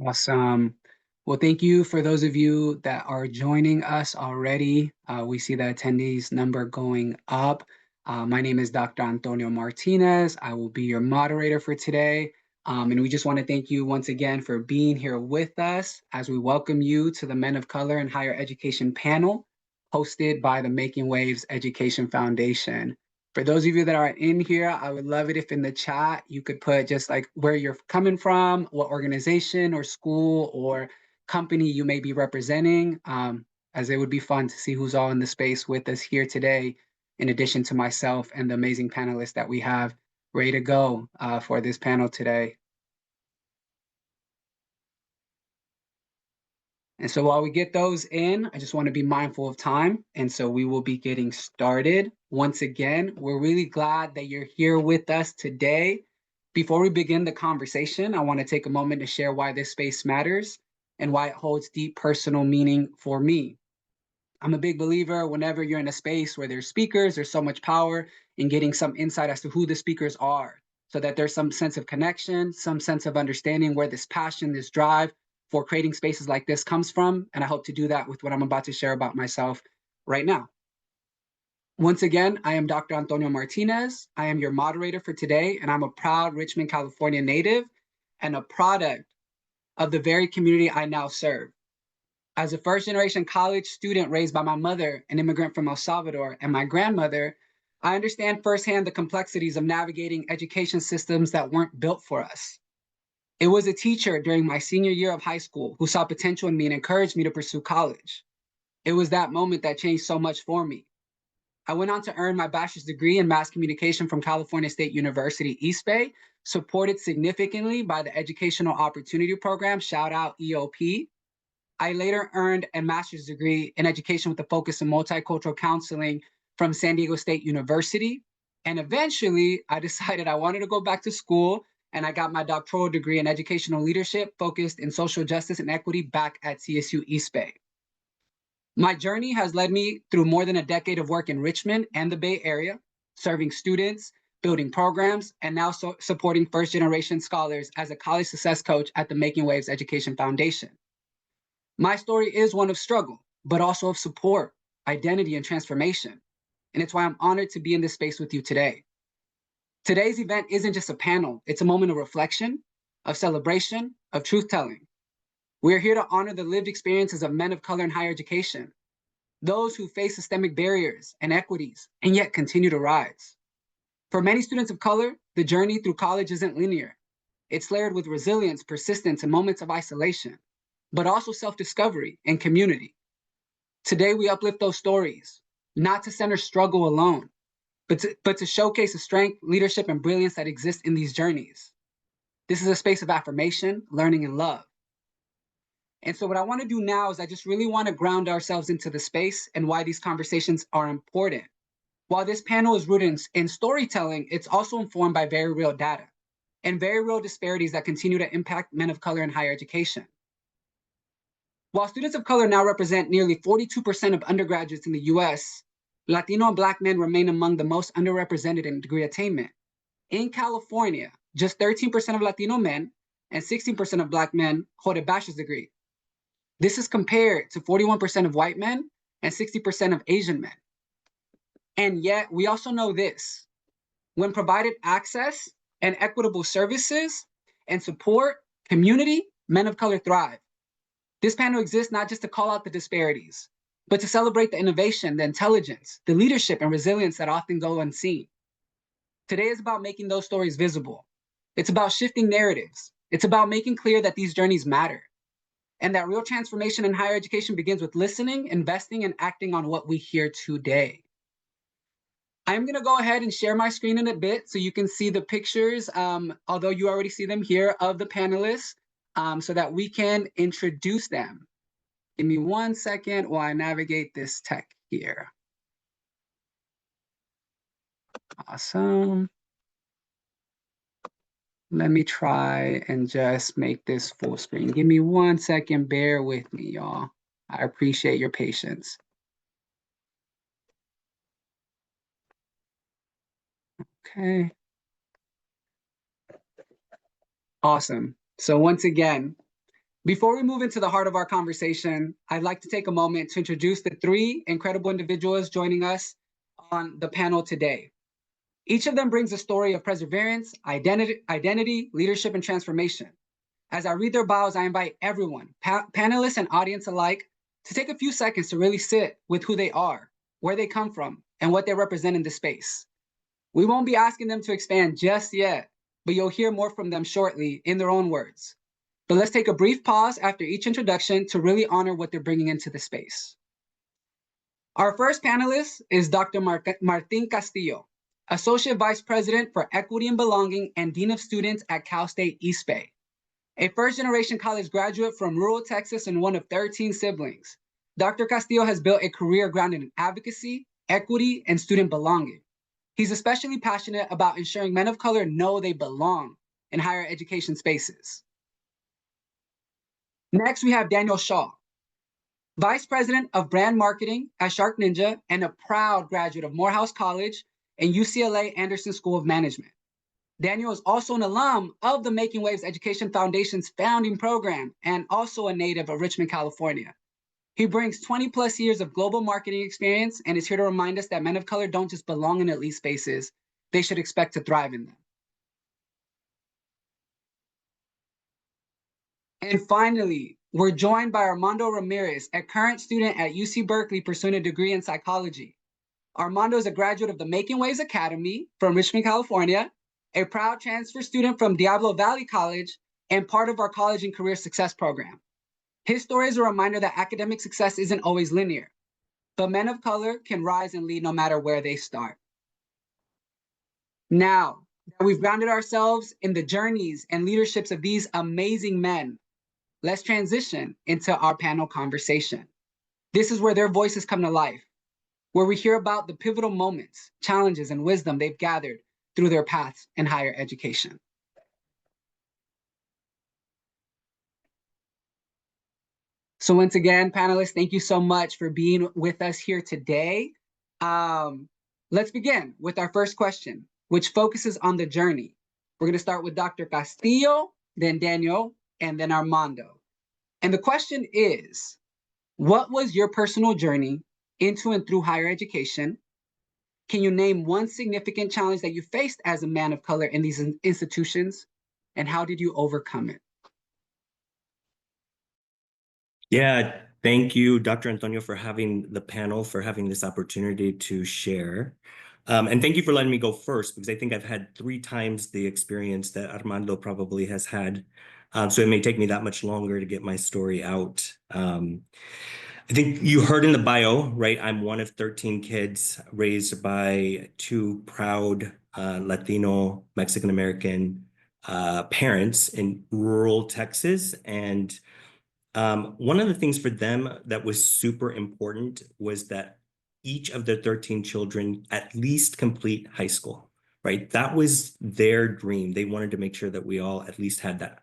Awesome. Well, thank you for those of you that are joining us already. We see the attendees number going up. My name is Dr. Antonio Martinez. I will be your moderator for today. And we just want to thank you once again for being here with us as we welcome you to the Men of Color in Higher Education panel hosted by the Making Waves Education Foundation. For those of you that are in here, I would love it if in the chat you could put just like where you're coming from, what organization or school or company you may be representing, as it would be fun to see who's all in the space with us here today, in addition to myself and the amazing panelists that we have ready to go for this panel today. And so while we get those in, I just want to be mindful of time. And so we will be getting started. Once again, we're really glad that you're here with us today. Before we begin the conversation, I want to take a moment to share why this space matters and why it holds deep personal meaning for me. I'm a big believer whenever you're in a space where there's speakers, there's so much power in getting some insight as to who the speakers are, so that there's some sense of connection, some sense of understanding where this passion, this drive for creating spaces like this comes from. And I hope to do that with what I'm about to share about myself right now. Once again, I am Dr. Antonio Martinez. I am your moderator for today, and I'm a proud Richmond, California native and a product of the very community I now serve. As a first-generation college student raised by my mother, an immigrant from El Salvador, and my grandmother, I understand firsthand the complexities of navigating education systems that weren't built for us. It was a teacher during my senior year of high school who saw potential in me and encouraged me to pursue college. It was that moment that changed so much for me. I went on to earn my bachelor's degree in mass communication from California State University, East Bay, supported significantly by the Educational Opportunity Program, shout out EOP. I later earned a master's degree in education with a focus in multicultural counseling from San Diego State University. And eventually, I decided I wanted to go back to school, and I got my doctoral degree in educational leadership focused in social justice and equity back at CSU East Bay. My journey has led me through more than a decade of work in Richmond and the Bay Area, serving students, building programs, and now supporting first-generation scholars as a college success coach at the Making Waves Education Foundation. My story is one of struggle, but also of support, identity, and transformation. And it's why I'm honored to be in this space with you today. Today's event isn't just a panel, it's a moment of reflection, of celebration, of truth-telling. We're here to honor the lived experiences of men of color in higher education, those who face systemic barriers and equities, and yet continue to rise. For many students of color, the journey through college isn't linear. It's layered with resilience, persistence, and moments of isolation, but also self-discovery and community. Today, we uplift those stories, not to center struggle alone, but to showcase the strength, leadership, and brilliance that exist in these journeys. This is a space of affirmation, learning, and love. And so what I want to do now is I just really want to ground ourselves into the space and why these conversations are important. While this panel is rooted in storytelling, it's also informed by very real data and very real disparities that continue to impact men of color in higher education. While students of color now represent nearly 42% of undergraduates in the US, Latino and Black men remain among the most underrepresented in degree attainment. In California, just 13% of Latino men and 16% of Black men hold a bachelor's degree. This is compared to 41% of white men and 60% of Asian men. And yet, we also know this: when provided access and equitable services and support, community, men of color thrive. This panel exists not just to call out the disparities, but to celebrate the innovation, the intelligence, the leadership, and resilience that often go unseen. Today is about making those stories visible. It's about shifting narratives. It's about making clear that these journeys matter, and that real transformation in higher education begins with listening, investing, and acting on what we hear today. I'm going to go ahead and share my screen in a bit so you can see the pictures, although you already see them here, of the panelists, so that we can introduce them. Give me 1 second while I navigate this tech here. Awesome. Let me try and just make this full screen. Give me 1 second. Bear with me, y'all. I appreciate your patience. Okay. Awesome. So once again, Before we move into the heart of our conversation, I'd like to take a moment to introduce the three incredible individuals joining us on the panel today. Each of them brings a story of perseverance, identity, leadership, and transformation. As I read their bios, I invite everyone, panelists and audience alike, to take a few seconds to really sit with who they are, where they come from, and what they represent in this space. We won't be asking them to expand just yet, but you'll hear more from them shortly in their own words. But let's take a brief pause after each introduction to really honor what they're bringing into the space. Our first panelist is Dr. Martin Castillo, Associate Vice President for Equity and Belonging and Dean of Students at Cal State East Bay. A first-generation college graduate from rural Texas and one of 13 siblings, Dr. Castillo has built a career grounded in advocacy, equity, and student belonging. He's especially passionate about ensuring men of color know they belong in higher education spaces. Next, we have Daniel Shaw, Vice President of Brand Marketing at Shark Ninja and a proud graduate of Morehouse College and UCLA Anderson School of Management. Daniel is also an alum of the Making Waves Education Foundation's founding program and also a native of Richmond, California. He brings 20 plus years of global marketing experience and is here to remind us that men of color don't just belong in elite spaces, they should expect to thrive in them. And finally, we're joined by Armando Ramirez, a current student at UC Berkeley pursuing a degree in psychology. Armando is a graduate of the Making Waves Academy from Richmond, California, a proud transfer student from Diablo Valley College, and part of our college and career success program. His story is a reminder that academic success isn't always linear, but men of color can rise and lead no matter where they start. Now that we've grounded ourselves in the journeys and leaderships of these amazing men, let's transition into our panel conversation. This is where their voices come to life, where we hear about the pivotal moments, challenges, and wisdom they've gathered through their paths in higher education. So once again, panelists, thank you so much for being with us here today. Let's begin with our first question, which focuses on the journey. We're going to start with Dr. Castillo, then Daniel, and then Armando. And the question is, what was your personal journey into and through higher education? Can you name one significant challenge that you faced as a man of color in these institutions? And how did you overcome it? Yeah, thank you, Dr. Antonio, for having the panel, for having this opportunity to share. And thank you for letting me go first, because I think I've had 3 times the experience that Armando probably has had. So it may take me that much longer to get my story out. I think you heard in the bio, right? I'm one of 13 kids raised by 2 proud Latino, Mexican-American parents in rural Texas. And one of the things for them that was super important was that each of the 13 children at least complete high school, right? That was their dream. They wanted to make sure that we all at least had that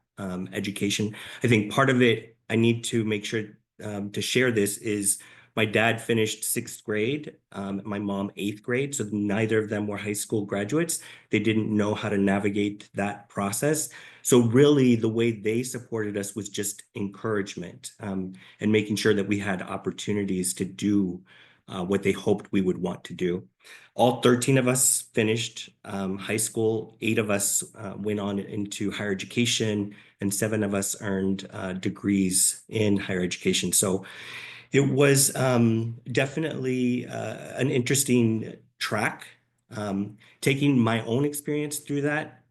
education. I think part of it, I need to make sure to share this, is my dad finished 6th grade, my mom 8th grade, so neither of them were high school graduates. They didn't know how to navigate that process. So really the way they supported us was just encouragement and making sure that we had opportunities to do what they hoped we would want to do. All 13 of us finished high school. 8 of us went on into higher education, and 7 of us earned degrees in higher education. So it was definitely an interesting track. Taking my own experience through that,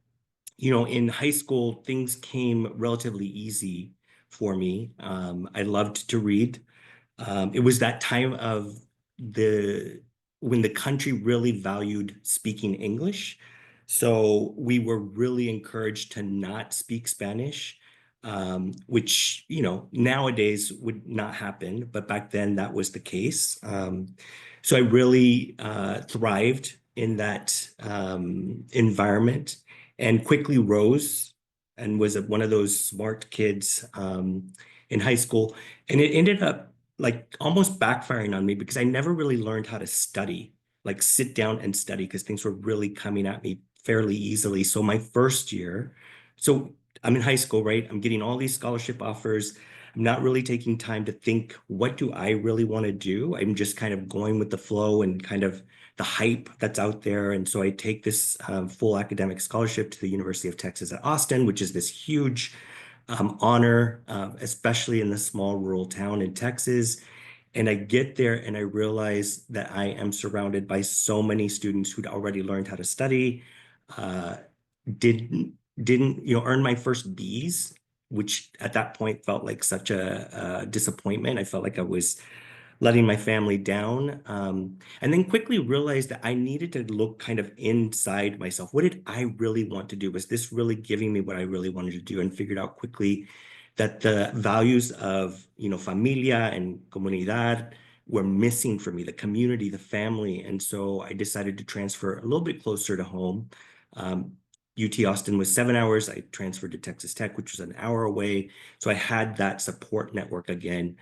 you know, in high school, things came relatively easy for me. I loved to read. It was that time of when the country really valued speaking English. So we were really encouraged to not speak Spanish, which, you know, nowadays would not happen, but back then that was the case. So I really thrived in that environment and quickly rose and was one of those smart kids in high school. And it ended up like almost backfiring on me because I never really learned how to study, like sit down and study, because things were really coming at me fairly easily. So my first year, so I'm in high school, right? I'm getting all these scholarship offers. I'm not really taking time to think, what do I really want to do? I'm just kind of going with the flow and kind of the hype that's out there. And so I take this full academic scholarship to the University of Texas at Austin, which is this huge honor, especially in the small rural town in Texas. And I get there and I realize that I am surrounded by so many students who'd already learned how to study, uh, didn't earn my first B's, which at that point felt like such a disappointment. I felt like I was letting my family down. And then quickly realized that I needed to look kind of inside myself. What did I really want to do? Was this really giving me what I really wanted to do? And figured out quickly that the values of, familia and comunidad were missing for me, the community, the family. And so I decided to transfer a little bit closer to home. UT Austin was 7 hours. I transferred to Texas Tech, which was an hour away. So I had that support network again.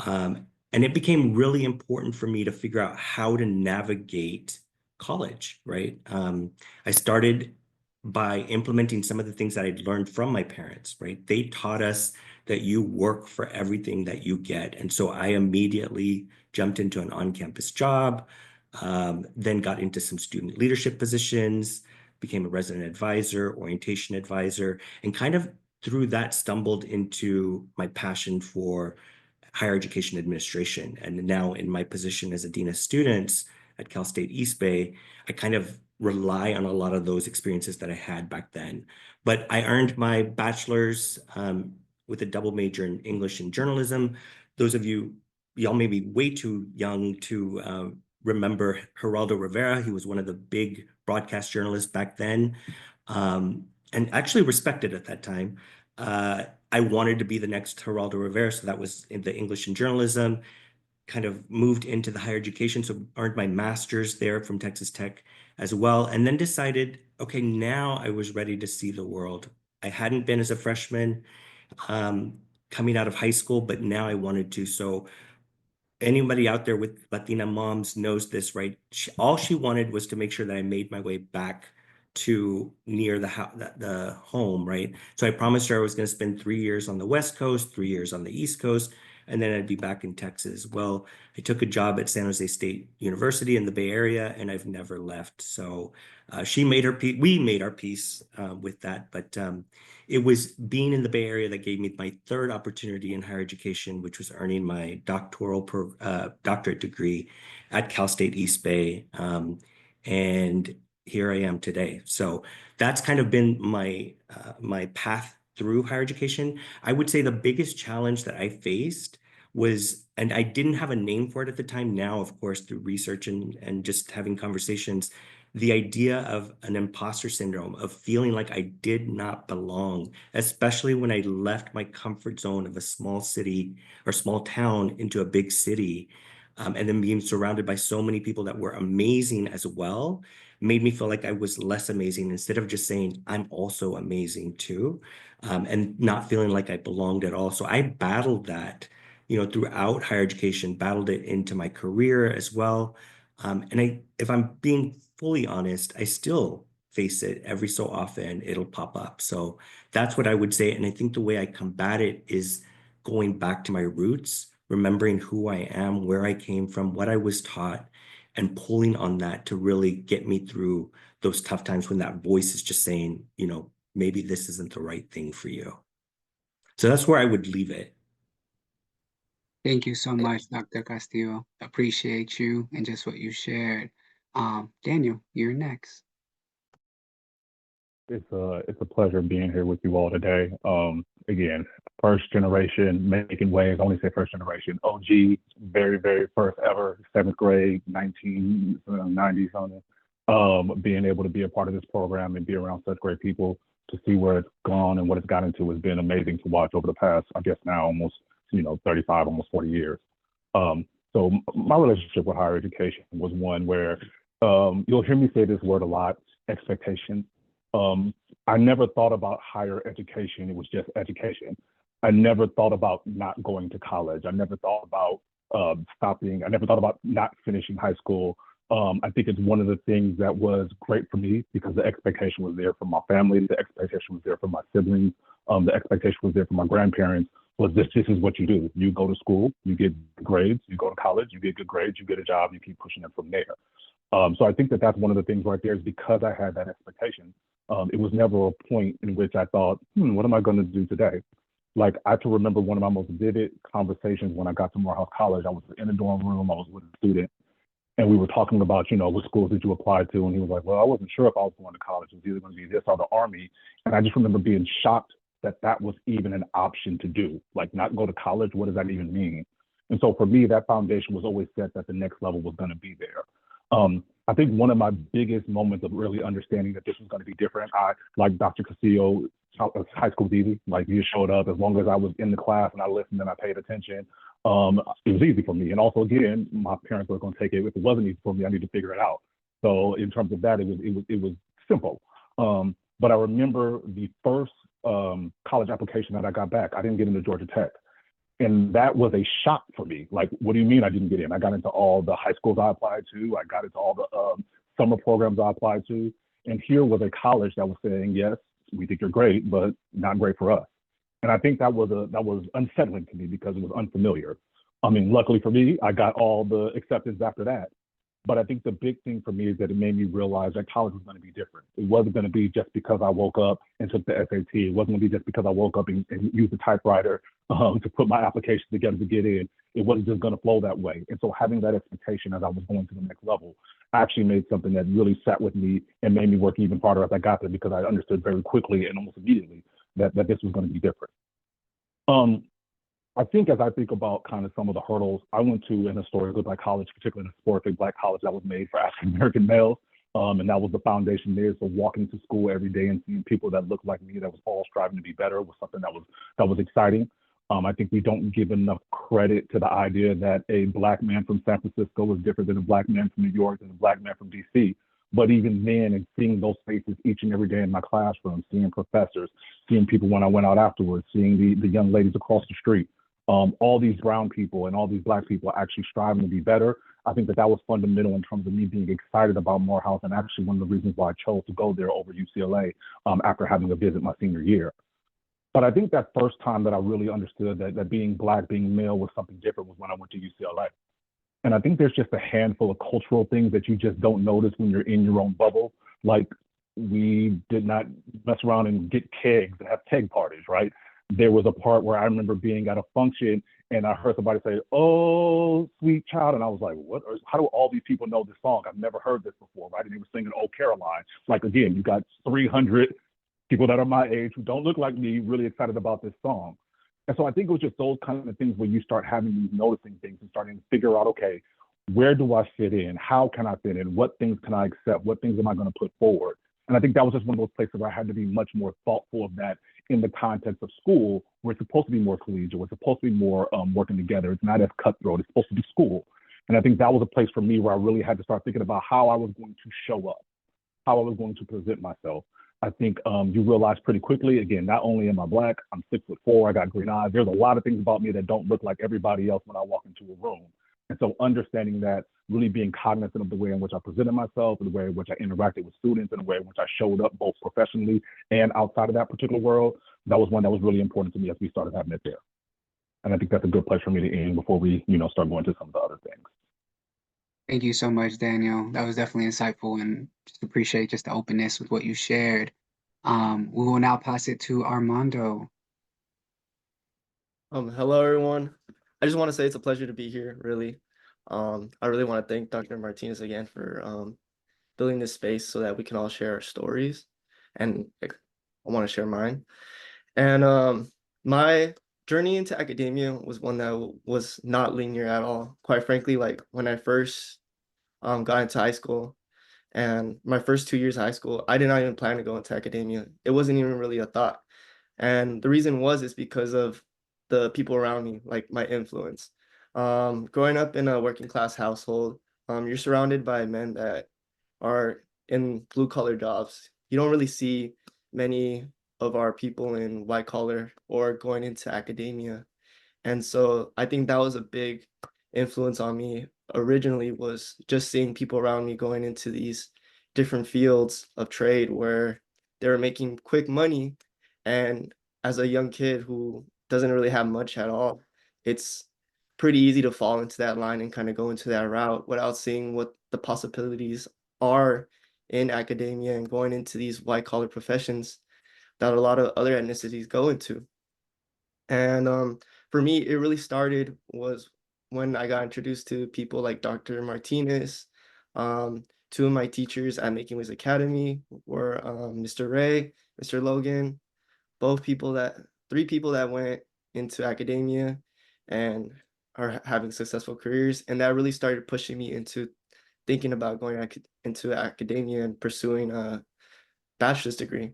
And it became really important for me to figure out how to navigate college, right? I started by implementing some of the things that I'd learned from my parents, right? They taught us that you work for everything that you get. And so I immediately jumped into an on-campus job, then got into some student leadership positions, became a resident advisor, orientation advisor, and kind of through that stumbled into my passion for higher education administration. And now in my position as a dean of students at Cal State East Bay, I kind of rely on a lot of those experiences that I had back then. But I earned my bachelor's with a double major in English and journalism. Those of y'all may be way too young to remember Geraldo Rivera. He was one of the big broadcast journalists back then, and actually respected at that time. I wanted to be the next Geraldo Rivera, so that was in the English and journalism, kind of moved into the higher education, so earned my master's there from Texas Tech as well, and then decided, okay, now I was ready to see the world. I hadn't been as a freshman coming out of high school, but now I wanted to. So anybody out there with Latina moms knows this, right? All she wanted was to make sure that I made my way back to near the home, right? So I promised her I was going to spend 3 years on the West Coast, 3 years on the East Coast, and then I'd be back in Texas. Well, I took a job at San Jose State University in the Bay Area, and I've never left. So she made her peace. We made our peace with that, but it was being in the Bay Area that gave me my third opportunity in higher education, which was earning my doctorate degree at Cal State East Bay. And here I am today. So that's kind of been my path through higher education. I would say the biggest challenge that I faced was, and I didn't have a name for it at the time. Now, of course, through research and just having conversations, the idea of an imposter syndrome, of feeling like I did not belong, especially when I left my comfort zone of a small city or small town into a big city, and then being surrounded by so many people that were amazing as well, made me feel like I was less amazing instead of just saying, I'm also amazing too, and not feeling like I belonged at all. So I battled that, throughout higher education, battled it into my career as well. And if I'm being fully honest, I still face it every so often. It'll pop up. So that's what I would say. And I think the way I combat it is going back to my roots, remembering who I am, where I came from, what I was taught, and pulling on that to really get me through those tough times when that voice is just saying, maybe this isn't the right thing for you. So that's where I would leave it. Thank you so much, Dr. Castillo. Appreciate you and just what you shared. Daniel, you're next. It's a pleasure being here with you all today. Again, first generation making waves. I only say first generation. OG, very, very first ever, seventh grade, 1990 something. Being able to be a part of this program and be around such great people to see where it's gone and what it's gotten to has been amazing to watch over the past, I guess now almost, 35, almost 40 years. So my relationship with higher education was one where you'll hear me say this word a lot, expectation. I never thought about higher education. It was just education. I never thought about not going to college. I never thought about stopping. I never thought about not finishing high school I think it's one of the things that was great for me because the expectation was there from my family, the expectation was there from my siblings, the expectation was there from my grandparents. Was this is what you do. You go to school, you get grades, you go to college, you get good grades, you get a job, you keep pushing it from there. So I think that that's one of the things right there is because I had that expectation. It was never a point in which I thought, what am I going to do today? Like I can remember one of my most vivid conversations when I got to Morehouse College. I was in a dorm room, I was with a student, and we were talking about, what schools did you apply to? And he was like, well, I wasn't sure if I was going to college. It was either going to be this or the Army. And I just remember being shocked that that was even an option to do. Like not go to college, what does that even mean? And so for me, that foundation was always set that the next level was going to be there. I think one of my biggest moments of really understanding that this was going to be different, I, like Dr. Castillo, high school was easy. Like you showed up as long as I was in the class and I listened and I paid attention. It was easy for me. And also, again, my parents were going to take it. If it wasn't easy for me, I need to figure it out. So in terms of that, it was simple. But I remember the first college application that I got back, I didn't get into Georgia Tech. And that was a shock for me. Like, what do you mean I didn't get in? I got into all the high schools I applied to. I got into all the summer programs I applied to. And here was a college that was saying, yes, we think you're great, but not great for us. And I think that was unsettling to me because it was unfamiliar. I mean, luckily for me, I got all the acceptance after that. But I think the big thing for me is that it made me realize that college was going to be different. It wasn't going to be just because I woke up and took the SAT. It wasn't going to be just because I woke up and used the typewriter to put my application together to get in. It wasn't just going to flow that way. And so having that expectation as I was going to the next level actually made something that really sat with me and made me work even harder as I got there because I understood very quickly and almost immediately that this was going to be different. I think as I think about kind of some of the hurdles, I went to an historically Black college, particularly an historically Black college that was made for African American males. And that was the foundation there. So walking to school every day and seeing people that looked like me that was all striving to be better was something that was exciting. I think we don't give enough credit to the idea that a Black man from San Francisco is different than a Black man from New York and a Black man from DC. But even then, and seeing those faces each and every day in my classroom, seeing professors, seeing people when I went out afterwards, seeing the young ladies across the street, all these brown people and all these Black people actually striving to be better. I think that was fundamental in terms of me being excited about Morehouse and actually one of the reasons why I chose to go there over UCLA after having a visit my senior year. But I think that first time that I really understood that being Black, being male was something different was when I went to UCLA. And I think there's just a handful of cultural things that you just don't notice when you're in your own bubble. Like we did not mess around and get kegs and have keg parties, right? There was a part where I remember being at a function and I heard somebody say, "Oh, sweet child." And I was like, what? How do all these people know this song? I've never heard this before, right? And they were singing "Oh, Caroline." Like, again, you got 300 people that are my age who don't look like me really excited about this song. And so I think it was just those kind of things where you start having these noticing things and starting to figure out, okay, where do I fit in? How can I fit in? What things can I accept? What things am I going to put forward? And I think that was just one of those places where I had to be much more thoughtful of that in the context of school, where it's supposed to be more collegial, it's supposed to be more working together. It's not as cutthroat, it's supposed to be school. And I think that was a place for me where I really had to start thinking about how I was going to show up, how I was going to present myself. I think you realize pretty quickly, again, not only am I Black, I'm 6'4", I got green eyes. There's a lot of things about me that don't look like everybody else when I walk into a room. And so understanding that, really being cognizant of the way in which I presented myself, and the way in which I interacted with students, and the way in which I showed up both professionally and outside of that particular world, that was one that was really important to me as we started having it there. And I think that's a good place for me to end before we, start going to some of the other things. Thank you so much, Daniel. That was definitely insightful, and just appreciate just the openness with what you shared. We will now pass it to Armando. Hello, everyone. I just want to say it's a pleasure to be here, really. I really want to thank Dr. Martinez again for building this space so that we can all share our stories, and I want to share mine. And my journey into academia was one that was not linear at all. Quite frankly, like when I first got into high school, and my first 2 years of high school, I did not even plan to go into academia. It wasn't even really a thought. And the reason is because of the people around me, like my influence. Growing up in a working class household, you're surrounded by men that are in blue collar jobs. You don't really see many of our people in white collar or going into academia. And so I think that was a big influence on me originally was just seeing people around me going into these different fields of trade where they were making quick money. And as a young kid who doesn't really have much at all, it's pretty easy to fall into that line and kind of go into that route without seeing what the possibilities are in academia and going into these white collar professions that a lot of other ethnicities go into. And for me, it really started was when I got introduced to people like Dr. Martinez. Two of my teachers at Making Waves Academy were Mr. Ray, Mr. Logan, both people that, three people that went into academia and are having successful careers. And that really started pushing me into thinking about going into academia and pursuing a bachelor's degree.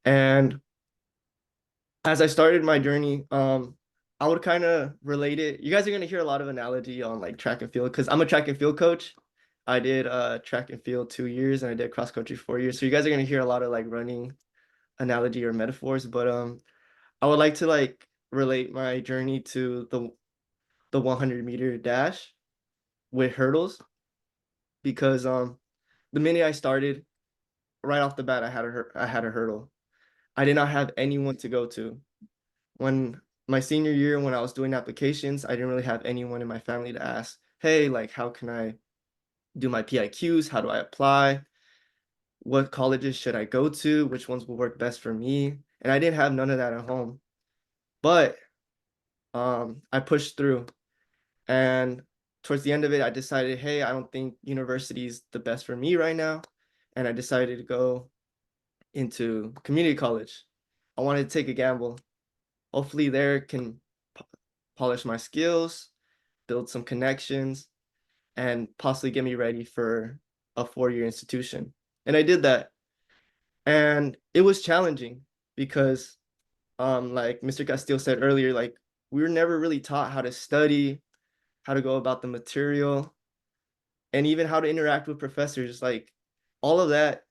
And as I started my journey, I would kind of relate it. You guys are gonna hear a lot of analogy on like track and field because I'm a track and field coach. I did track and field 2 years and I did cross country 4 years. So you guys are gonna hear a lot of like running analogy or metaphors. But I would like to like relate my journey to the 100-meter dash with hurdles because the minute I started, right off the bat, I had a hurdle. I did not have anyone to go to. When my senior year, when I was doing applications, I didn't really have anyone in my family to ask, hey, like, how can I do my PIQs? How do I apply? What colleges should I go to? Which ones will work best for me? And I didn't have none of that at home. But I pushed through. And towards the end of it, I decided, hey, I don't think university is the best for me right now. And I decided to go into community college. I wanted to take a gamble. Hopefully there can polish my skills, build some connections, and possibly get me ready for a 4-year institution. And I did that. And it was challenging because like Mr. Castillo said earlier, like we were never really taught how to study, how to go about the material, and even how to interact with professors. Like all of that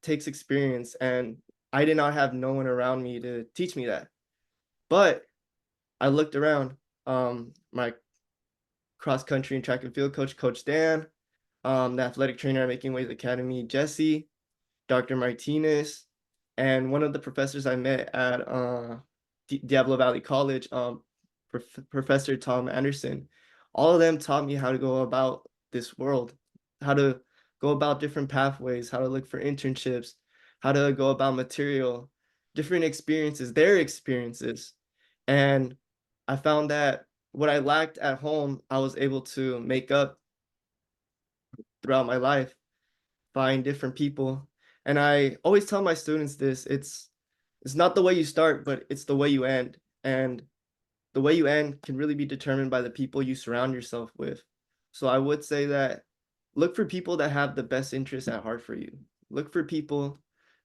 takes experience, and I did not have no one around me to teach me that. But I looked around. My cross country and track and field coach, Coach Dan, the athletic trainer at Making Waves Academy, Jesse, Dr. Martinez, and one of the professors I met at Diablo Valley College, Professor Tom Anderson. All of them taught me how to go about this world, how to go about different pathways, how to look for internships, how to go about material, different experiences, their experiences. And I found that what I lacked at home, I was able to make up throughout my life, find different people. And I always tell my students this, it's not the way you start, but it's the way you end. And the way you end can really be determined by the people you surround yourself with. So I would say that look for people that have the best interests at heart for you. Look for people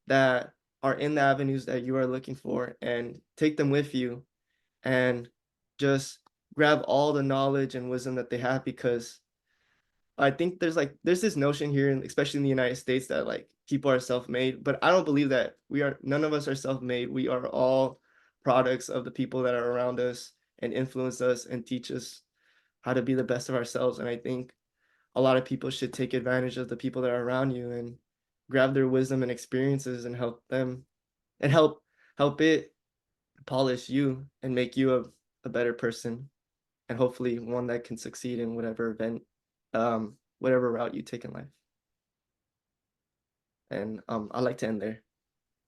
that are in the avenues that you are looking for and take them with you and just grab all the knowledge and wisdom that they have, because I think there's this notion here, and especially in the United States, that like people are self-made, but I don't believe that. None of us are self-made. We are all products of the people that are around us and influence us and teach us how to be the best of ourselves. And I think a lot of people should take advantage of the people that are around you and grab their wisdom and experiences and help them and help it polish you and make you a better person, and hopefully one that can succeed in whatever whatever route you take in life. And I'd like to end there.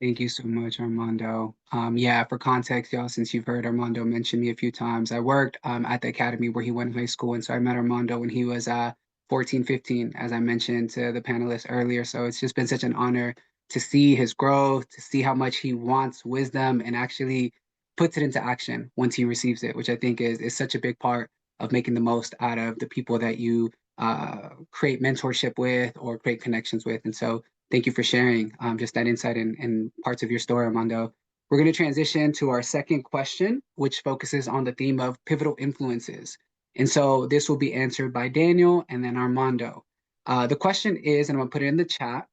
Thank you so much, Armando. Yeah, for context, y'all, since you've heard Armando mention me a few times, I worked at the academy where he went in high school. And so I met Armando when he was 14, 15, as I mentioned to the panelists earlier. So it's just been such an honor to see his growth, to see how much he wants wisdom and actually puts it into action once he receives it, which I think is such a big part of making the most out of the people that you create mentorship with or create connections with. And so thank you for sharing just that insight and parts of your story, Armando. We're going to transition to our second question, which focuses on the theme of pivotal influences. And so this will be answered by Daniel and then Armando. The question is, and I'm going to put it in the chat.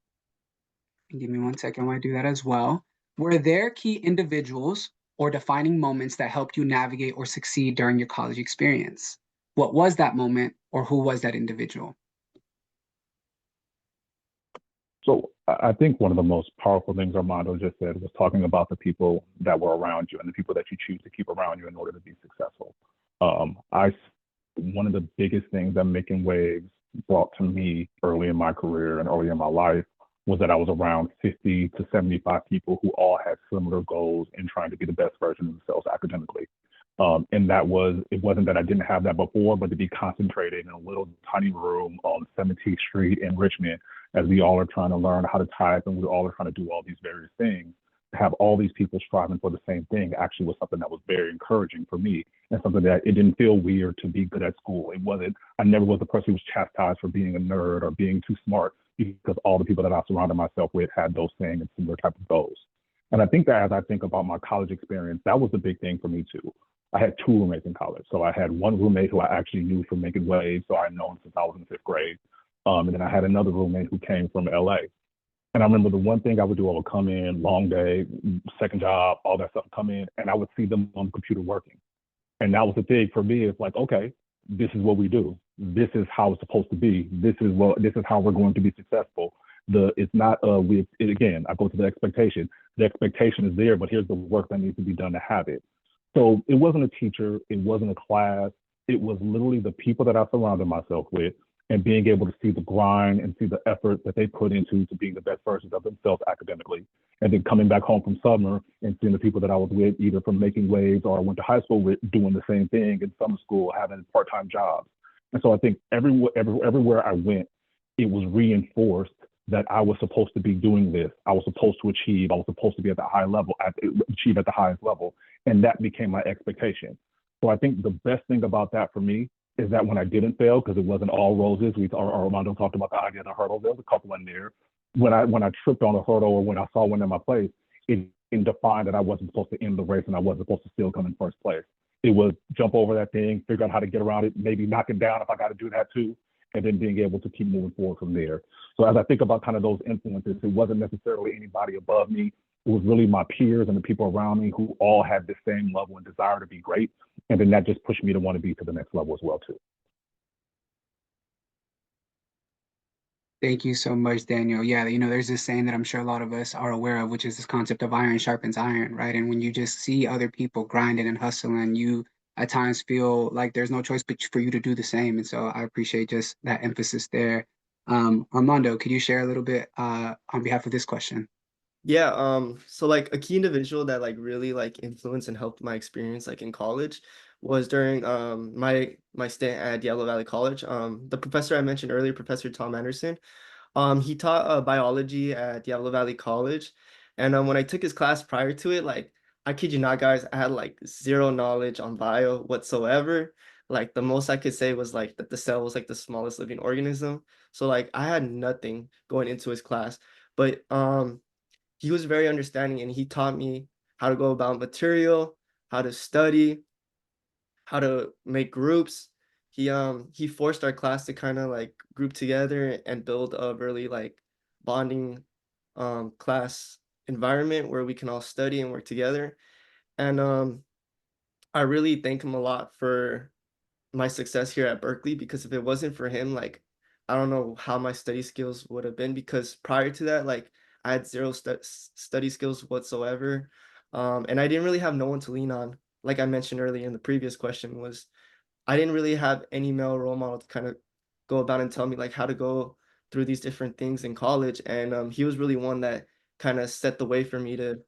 Give me 1 second while I do that as well. Were there key individuals or defining moments that helped you navigate or succeed during your college experience? what was that moment, or who was that individual? So I think one of the most powerful things Armando just said was talking about the people that were around you and the people that you choose to keep around you in order to be successful. One of the biggest things that making waves brought to me early in my career and early in my life was that I was around 50 to 75 people who all had similar goals in trying to be the best version of themselves academically. And it wasn't that I didn't have that before, but to be concentrated in a little tiny room on 17th Street in Richmond, as we all are trying to learn how to type and we all are trying to do all these various things, to have all these people striving for the same thing actually was something that was very encouraging for me, and something that it didn't feel weird to be good at school. I never was the person who was chastised for being a nerd or being too smart, because all the people that I surrounded myself with had those same and similar type of goals. And I think that as I think about my college experience, that was the big thing for me too. I had two roommates in college. So I had one roommate who I actually knew from making waves. So I'd known since I was in fifth grade. And then I had another roommate who came from LA. And I remember the one thing I would do, I would come in, long day, second job, all that stuff, come in, and I would see them on the computer working. And that was the thing for me. It's like, okay, this is what we do. This is how it's supposed to be. This is how we're going to be successful. It's not again, I go to the expectation. The expectation is there, but here's the work that needs to be done to have it. So it wasn't a teacher, it wasn't a class, it was literally the people that I surrounded myself with, and being able to see the grind and see the effort that they put into to being the best versions of themselves academically. And then coming back home from summer and seeing the people that I was with, either from making waves or I went to high school with, doing the same thing in summer school, having part-time jobs. And so I think everywhere I went, it was reinforced that I was supposed to be doing this. I was supposed to achieve. I was supposed to be at the high level, achieve at the highest level. And that became my expectation. So I think the best thing about that for me is that when I didn't fail, because it wasn't all roses, Armando talked about the idea of the hurdle, there was a couple in there. When I tripped on a hurdle or when I saw one in my place, it defined that I wasn't supposed to end the race and I wasn't supposed to still come in first place. It was jump over that thing, figure out how to get around it, maybe knock it down if I got to do that too, and then being able to keep moving forward from there. So as I think about kind of those influences, it wasn't necessarily anybody above me. It was really my peers and the people around me who all had the same level and desire to be great. And then that just pushed me to want to be to the next level as well too. Thank you so much, Daniel. Yeah, there's this saying that I'm sure a lot of us are aware of, which is this concept of iron sharpens iron, right? And when you just see other people grinding and hustling, you at times feel like there's no choice but for you to do the same. And so I appreciate just that emphasis there. Armando, could you share a little bit on behalf of this question? Yeah, so like a key individual that like really like influenced and helped my experience like in college was during my stint at Diablo Valley College. The professor I mentioned earlier, Professor Tom Anderson, he taught biology at Diablo Valley College, and when I took his class prior to it, like I kid you not, guys, I had like zero knowledge on bio whatsoever. Like the most I could say was like that the cell was like the smallest living organism. So like I had nothing going into his class, but he was very understanding and he taught me how to go about material, how to study, how to make groups. He forced our class to kind of like group together and build a really like bonding class environment where we can all study and work together. And I really thank him a lot for my success here at Berkeley, because if it wasn't for him, like I don't know how my study skills would have been, because prior to that, like I had zero study skills whatsoever. And I didn't really have no one to lean on. Like I mentioned earlier in the previous question, was I didn't really have any male role model to kind of go about and tell me like how to go through these different things in college. And he was really one that kind of set the way for me to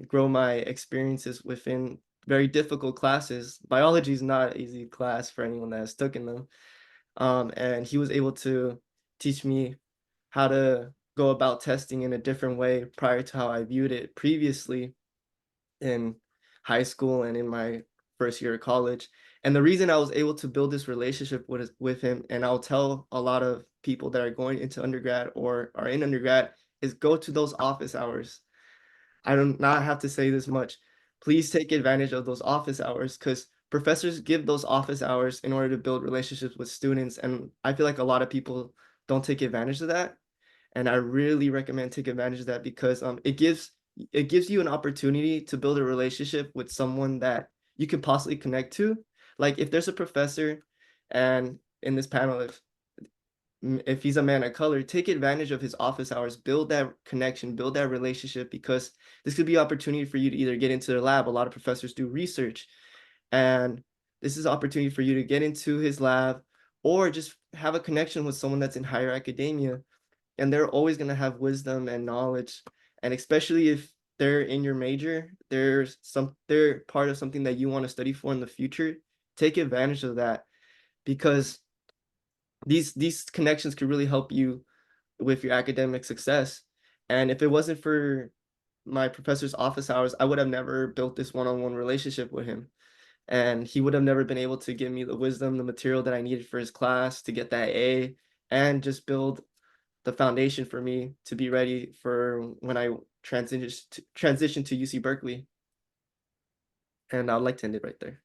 grow my experiences within very difficult classes. Biology is not an easy class for anyone that has taken them. And he was able to teach me how to go about testing in a different way prior to how I viewed it previously in high school and in my first year of college. And the reason I was able to build this relationship with him, and I'll tell a lot of people that are going into undergrad or are in undergrad, is go to those office hours. I do not have to say this much. Please take advantage of those office hours, because professors give those office hours in order to build relationships with students. And I feel like a lot of people don't take advantage of that. And I really recommend take advantage of that, because it gives you an opportunity to build a relationship with someone that you can possibly connect to. Like if there's a professor and in this panel, if he's a man of color, take advantage of his office hours, build that connection, build that relationship, because this could be opportunity for you to either get into the lab. A lot of professors do research, and this is opportunity for you to get into his lab or just have a connection with someone that's in higher academia, and they're always going to have wisdom and knowledge. And especially if they're in your major, they're part of something that you want to study for in the future. Take advantage of that, because these connections could really help you with your academic success. And if it wasn't for my professor's office hours, I would have never built this one-on-one relationship with him. And he would have never been able to give me the wisdom, the material that I needed for his class to get that A, and just build the foundation for me to be ready for when I transition to UC Berkeley. And I'd like to end it right there.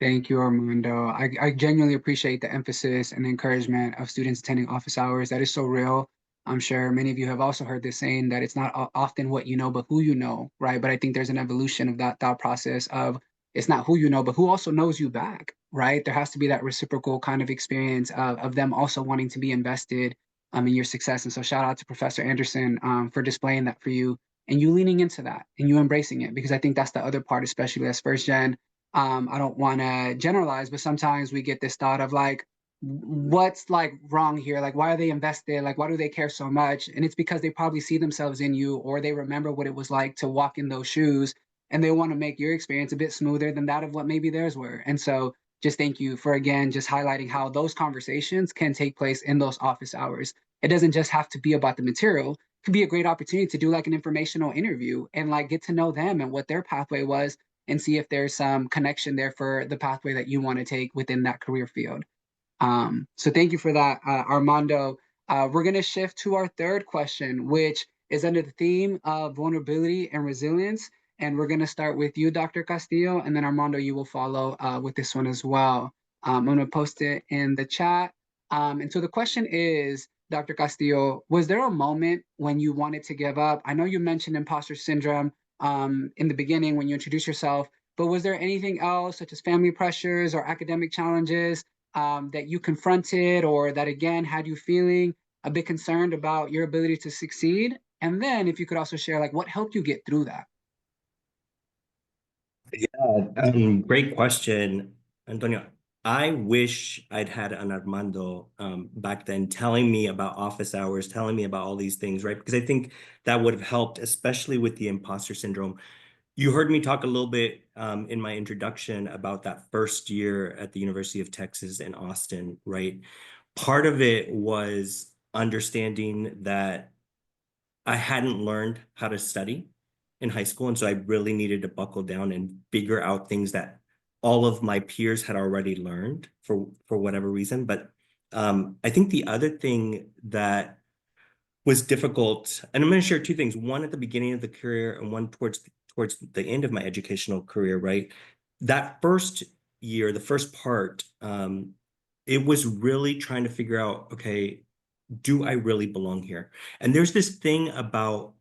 Thank you, Armando. I genuinely appreciate the emphasis and the encouragement of students attending office hours. That is so real. I'm sure many of you have also heard this saying that it's not often what you know, but who you know, right? But I think there's an evolution of that thought process of it's not who you know, but who also knows you back, right? There has to be that reciprocal kind of experience of them also wanting to be invested in your success. And so shout out to Professor Anderson for displaying that for you and you leaning into that and you embracing it, because I think that's the other part, especially as first gen. I don't want to generalize, but sometimes we get this thought of like, what's like wrong here? Like, why are they invested? Like, why do they care so much? And it's because they probably see themselves in you, or they remember what it was like to walk in those shoes, and they want to make your experience a bit smoother than that of what maybe theirs were. And so just thank you for, again, just highlighting how those conversations can take place in those office hours. It doesn't just have to be about the material. It could be a great opportunity to do like an informational interview and like get to know them and what their pathway was, and see if there's some connection there for the pathway that you want to take within that career field. So thank you for that, Armando. We're going to shift to our third question, which is under the theme of vulnerability and resilience. And we're going to start with you, Dr. Castillo, and then Armando, you will follow with this one as well. I'm going to post it in the chat. And so the question is, Dr. Castillo, was there a moment when you wanted to give up? I know you mentioned imposter syndrome in the beginning when you introduced yourself, but was there anything else, such as family pressures or academic challenges, that you confronted, or that again had you feeling a bit concerned about your ability to succeed? And then if you could also share like what helped you get through that. Great question, Antonio. I wish I'd had an Armando back then telling me about office hours, telling me about all these things, right? Because I think that would have helped, especially with the imposter syndrome. You heard me talk a little bit in my introduction about that first year at the University of Texas in Austin, right? Part of it was understanding that I hadn't learned how to study in high school. And so I really needed to buckle down and figure out things that all of my peers had already learned for whatever reason. But I think the other thing that was difficult, and I'm going to share two things, one at the beginning of the career and one towards the end of my educational career, right? That first year, the first part, it was really trying to figure out, okay, do I really belong here? And there's this thing about,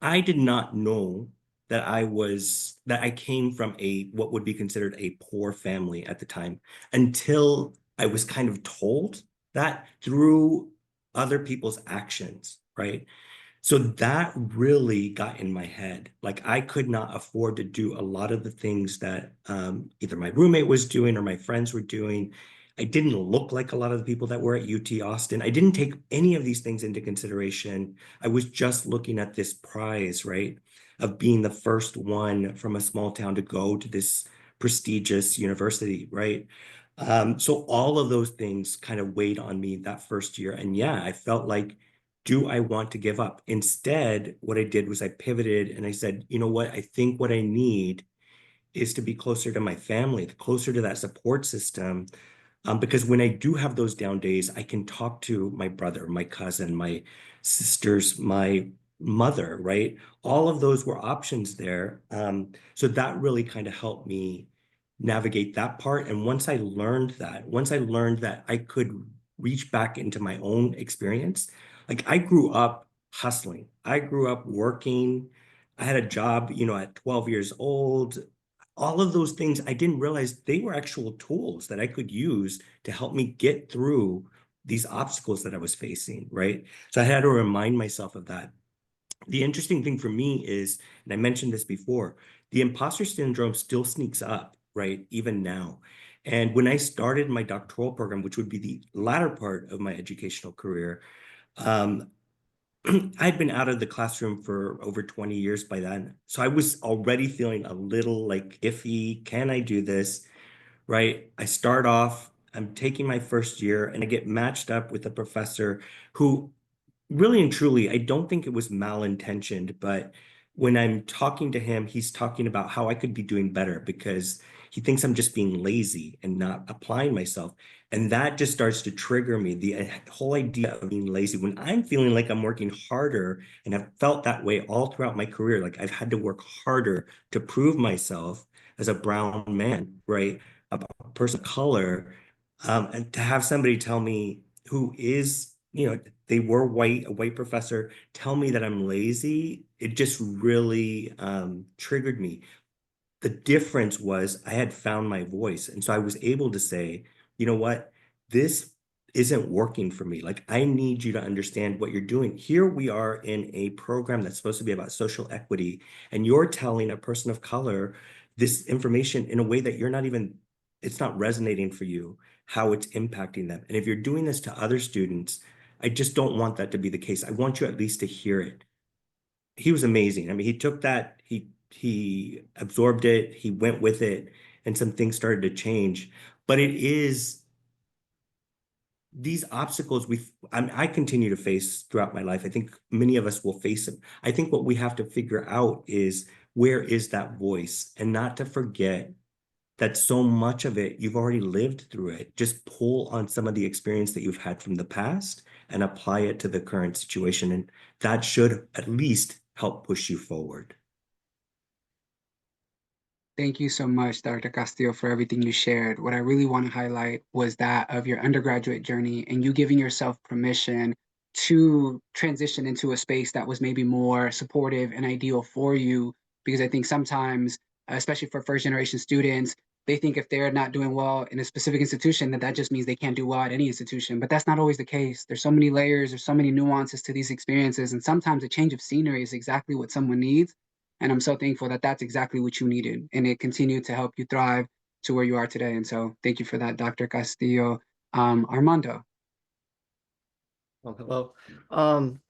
I did not know that I came from what would be considered a poor family at the time, until I was kind of told that through other people's actions, right? So that really got in my head. Like I could not afford to do a lot of the things that either my roommate was doing or my friends were doing. I didn't look like a lot of the people that were at UT Austin. I didn't take any of these things into consideration. I was just looking at this prize, right, of being the first one from a small town to go to this prestigious university, right? So all of those things kind of weighed on me that first year. And yeah, I felt like, do I want to give up? Instead, what I did was I pivoted and I said, you know what? I think what I need is to be closer to my family, closer to that support system. Because when I do have those down days, I can talk to my brother, my cousin, my sisters, my mother, right? All of those were options there. So that really kind of helped me navigate that part. And once I learned that I could reach back into my own experience, like I grew up hustling. I grew up working. I had a job, at 12 years old. All of those things, I didn't realize they were actual tools that I could use to help me get through these obstacles that I was facing, right? So I had to remind myself of that. The interesting thing for me is, and I mentioned this before, the imposter syndrome still sneaks up, right? Even now. And when I started my doctoral program, which would be the latter part of my educational career, um, I'd been out of the classroom for over 20 years by then. So I was already feeling a little like iffy. Can I do this? Right? I start off, I'm taking my first year and I get matched up with a professor who really and truly, I don't think it was malintentioned, but when I'm talking to him, he's talking about how I could be doing better because he thinks I'm just being lazy and not applying myself. And that just starts to trigger me, the whole idea of being lazy. When I'm feeling like I'm working harder, and I've felt that way all throughout my career, like I've had to work harder to prove myself as a brown man, right? A person of color, and to have somebody tell me who is, they were white, a white professor, tell me that I'm lazy, it just really triggered me. The difference was I had found my voice. And so I was able to say, you know what, this isn't working for me. Like, I need you to understand what you're doing. Here we are in a program that's supposed to be about social equity, and you're telling a person of color this information in a way that it's not resonating for you, how it's impacting them. And if you're doing this to other students, I just don't want that to be the case. I want you at least to hear it. He was amazing. I mean, he took that, he absorbed it, he went with it, and some things started to change. But it is these obstacles I continue to face throughout my life. I think many of us will face them. I think what we have to figure out is, where is that voice, and not to forget that so much of it, you've already lived through it. Just pull on some of the experience that you've had from the past and apply it to the current situation. And that should at least help push you forward. Thank you so much, Dr. Castillo, for everything you shared. What I really want to highlight was that of your undergraduate journey and you giving yourself permission to transition into a space that was maybe more supportive and ideal for you. Because I think sometimes, especially for first generation students, they think if they're not doing well in a specific institution, that just means they can't do well at any institution. But that's not always the case. There's so many layers, there's so many nuances to these experiences. And sometimes a change of scenery is exactly what someone needs. And I'm so thankful that that's exactly what you needed. And it continued to help you thrive to where you are today. And so thank you for that, Dr. Castillo. Armando. Oh, hello. Um,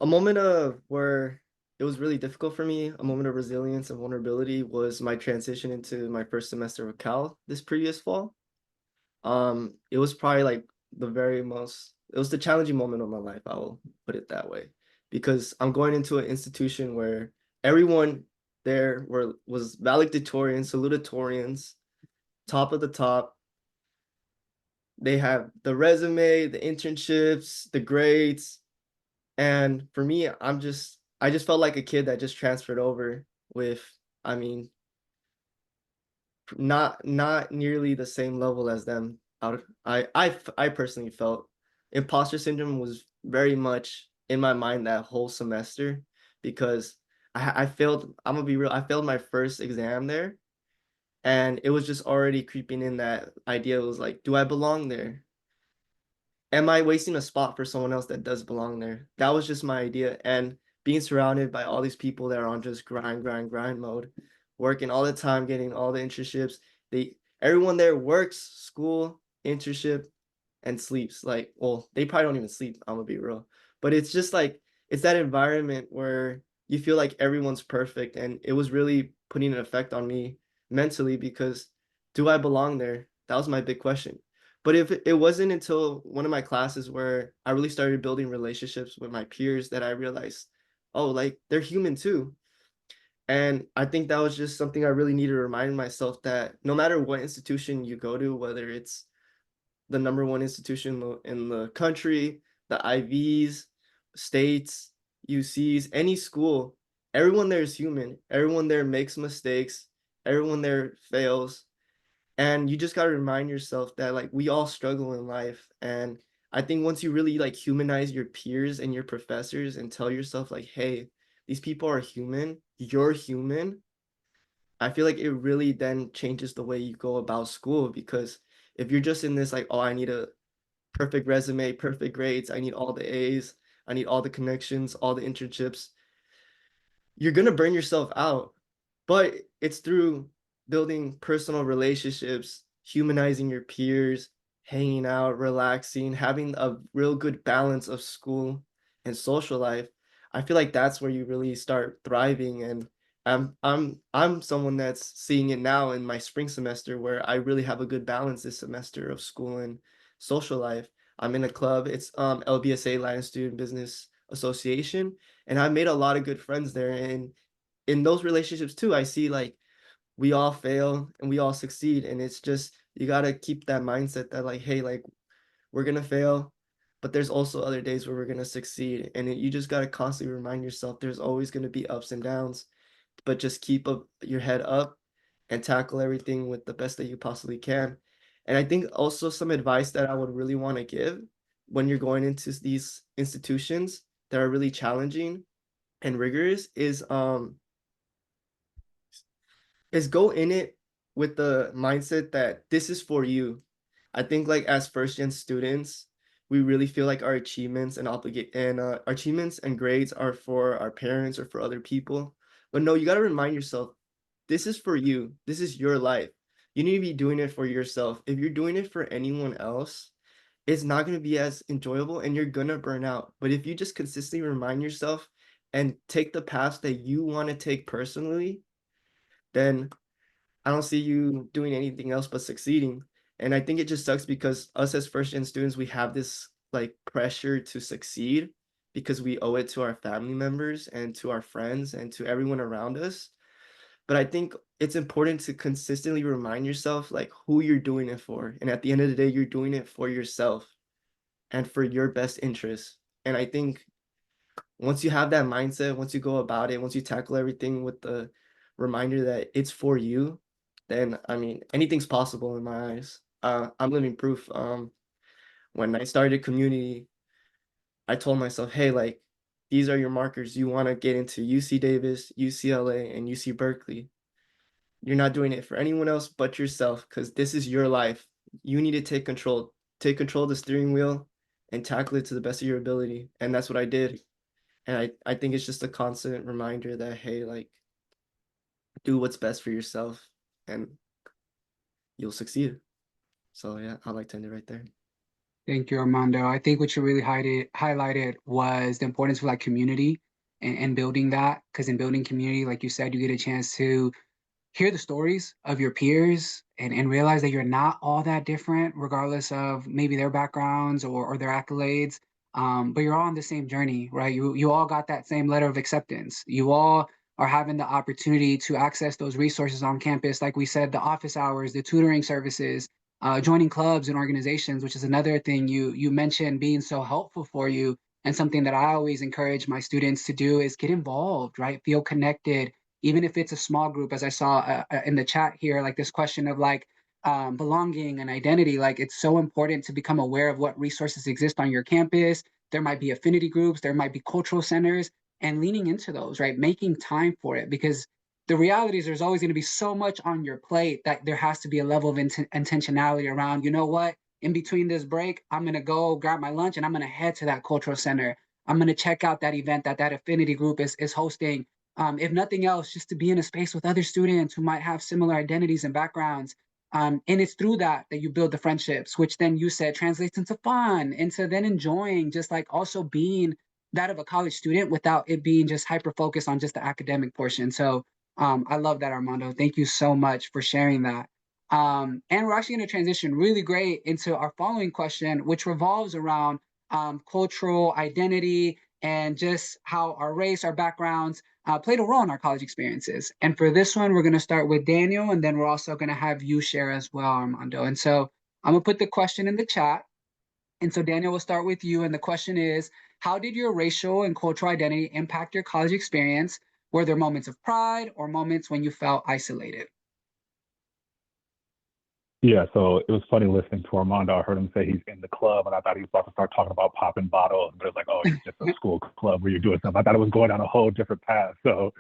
a moment of where it was really difficult for me, a moment of resilience and vulnerability was my transition into my first semester of Cal this previous fall. It was probably like it was the challenging moment of my life, I will put it that way, because I'm going into an institution where everyone there was valedictorians, salutatorians, top of the top. They have the resume, the internships, the grades. And for me, I just felt like a kid that just transferred over with, I mean, not nearly the same level as them. I personally felt imposter syndrome was very much in my mind that whole semester, because I failed. I'm gonna be real. I failed my first exam there, and it was just already creeping in that idea. It was like, do I belong there? Am I wasting a spot for someone else that does belong there? That was just my idea. And being surrounded by all these people that are on just grind mode, working all the time, getting all the internships. Everyone there works, school, internship, and sleeps. Like, well, they probably don't even sleep, I'm gonna be real. But it's just like, it's that environment where you feel like everyone's perfect. And it was really putting an effect on me mentally, because do I belong there? That was my big question. But if it wasn't until one of my classes where I really started building relationships with my peers that I realized, oh, like they're human too. And I think that was just something I really needed to remind myself, that no matter what institution you go to, whether it's the number one institution in the country, the IVs, states, UCs, any school, everyone there is human. Everyone there makes mistakes. Everyone there fails. And you just got to remind yourself that like we all struggle in life. And I think once you really like humanize your peers and your professors and tell yourself like, hey, these people are human, you're human, I feel like it really then changes the way you go about school, because if you're just in this like, oh, I need a perfect resume, perfect grades, I need all the A's, I need all the connections, all the internships, you're gonna burn yourself out. But it's through building personal relationships, humanizing your peers, hanging out, relaxing, having a real good balance of school and social life. I feel like that's where you really start thriving. And I'm someone that's seeing it now in my spring semester, where I really have a good balance this semester of school and social life. I'm in a club. It's LBSA, Latin Student Business Association, and I've made a lot of good friends there. And in those relationships too, I see like we all fail and we all succeed. And it's just, you gotta keep that mindset that like, hey, like we're gonna fail, but there's also other days where we're gonna succeed. And you just gotta constantly remind yourself there's always gonna be ups and downs, but just keep up your head up and tackle everything with the best that you possibly can. And I think also some advice that I would really want to give when you're going into these institutions that are really challenging and rigorous is go in it with the mindset that this is for you. I think like as first gen students, we really feel like our achievements and our achievements and grades are for our parents or for other people. But no, you got to remind yourself, this is for you. This is your life. You need to be doing it for yourself. If you're doing it for anyone else, it's not going to be as enjoyable and you're going to burn out. But if you just consistently remind yourself and take the path that you want to take personally, then I don't see you doing anything else but succeeding. And I think it just sucks because us as first gen students, we have this like pressure to succeed because we owe it to our family members and to our friends and to everyone around us. But I think it's important to consistently remind yourself like who you're doing it for. And at the end of the day, you're doing it for yourself and for your best interest. And I think once you have that mindset, once you go about it, once you tackle everything with the reminder that it's for you, then I mean anything's possible in my eyes. I'm living proof. When I started community, I told myself, hey, like these are your markers. You want to get into UC Davis, UCLA, and UC Berkeley. You're not doing it for anyone else but yourself, because this is your life. You need to take control. Take control of the steering wheel and tackle it to the best of your ability. And that's what I did. And I think it's just a constant reminder that, hey, like, do what's best for yourself and you'll succeed. So, yeah, I'd like to end it right there. Thank you, Armando. I think what you really highlighted was the importance of like community and building that. Because in building community, like you said, you get a chance to hear the stories of your peers and realize that you're not all that different, regardless of maybe their backgrounds or their accolades. But you're all on the same journey, right? You all got that same letter of acceptance. You all are having the opportunity to access those resources on campus, like we said, the office hours, the tutoring services, joining clubs and organizations, which is another thing you mentioned being so helpful for you. And something that I always encourage my students to do is get involved, right? Feel connected, even if it's a small group, as I saw in the chat here, like this question of like belonging and identity. Like it's so important to become aware of what resources exist on your campus. There might be affinity groups, there might be cultural centers, and leaning into those, right? Making time for it, because the reality is there's always going to be so much on your plate that there has to be a level of intentionality around, you know what? In between this break, I'm going to go grab my lunch and I'm going to head to that cultural center. I'm going to check out that event that affinity group is hosting. If nothing else, just to be in a space with other students who might have similar identities and backgrounds. And it's through that you build the friendships, which then you said translates into fun, into then enjoying, just like also being that of a college student without it being just hyper focused on just the academic portion. So I love that, Armando. Thank you so much for sharing that. And we're actually going to transition really great into our following question, which revolves around cultural identity and just how our race, our backgrounds played a role in our college experiences. And for this one, we're going to start with Daniel, and then we're also going to have you share as well, Armando. And so I'm going to put the question in the chat. And so Daniel, we'll start with you. And the question is, how did your racial and cultural identity impact your college experience? Were there moments of pride or moments when you felt isolated? Yeah, so it was funny listening to Armando. I heard him say he's in the club, and I thought he was about to start talking about popping bottles, but it's like, oh, it's just a school club where you're doing stuff. I thought it was going down a whole different path. So,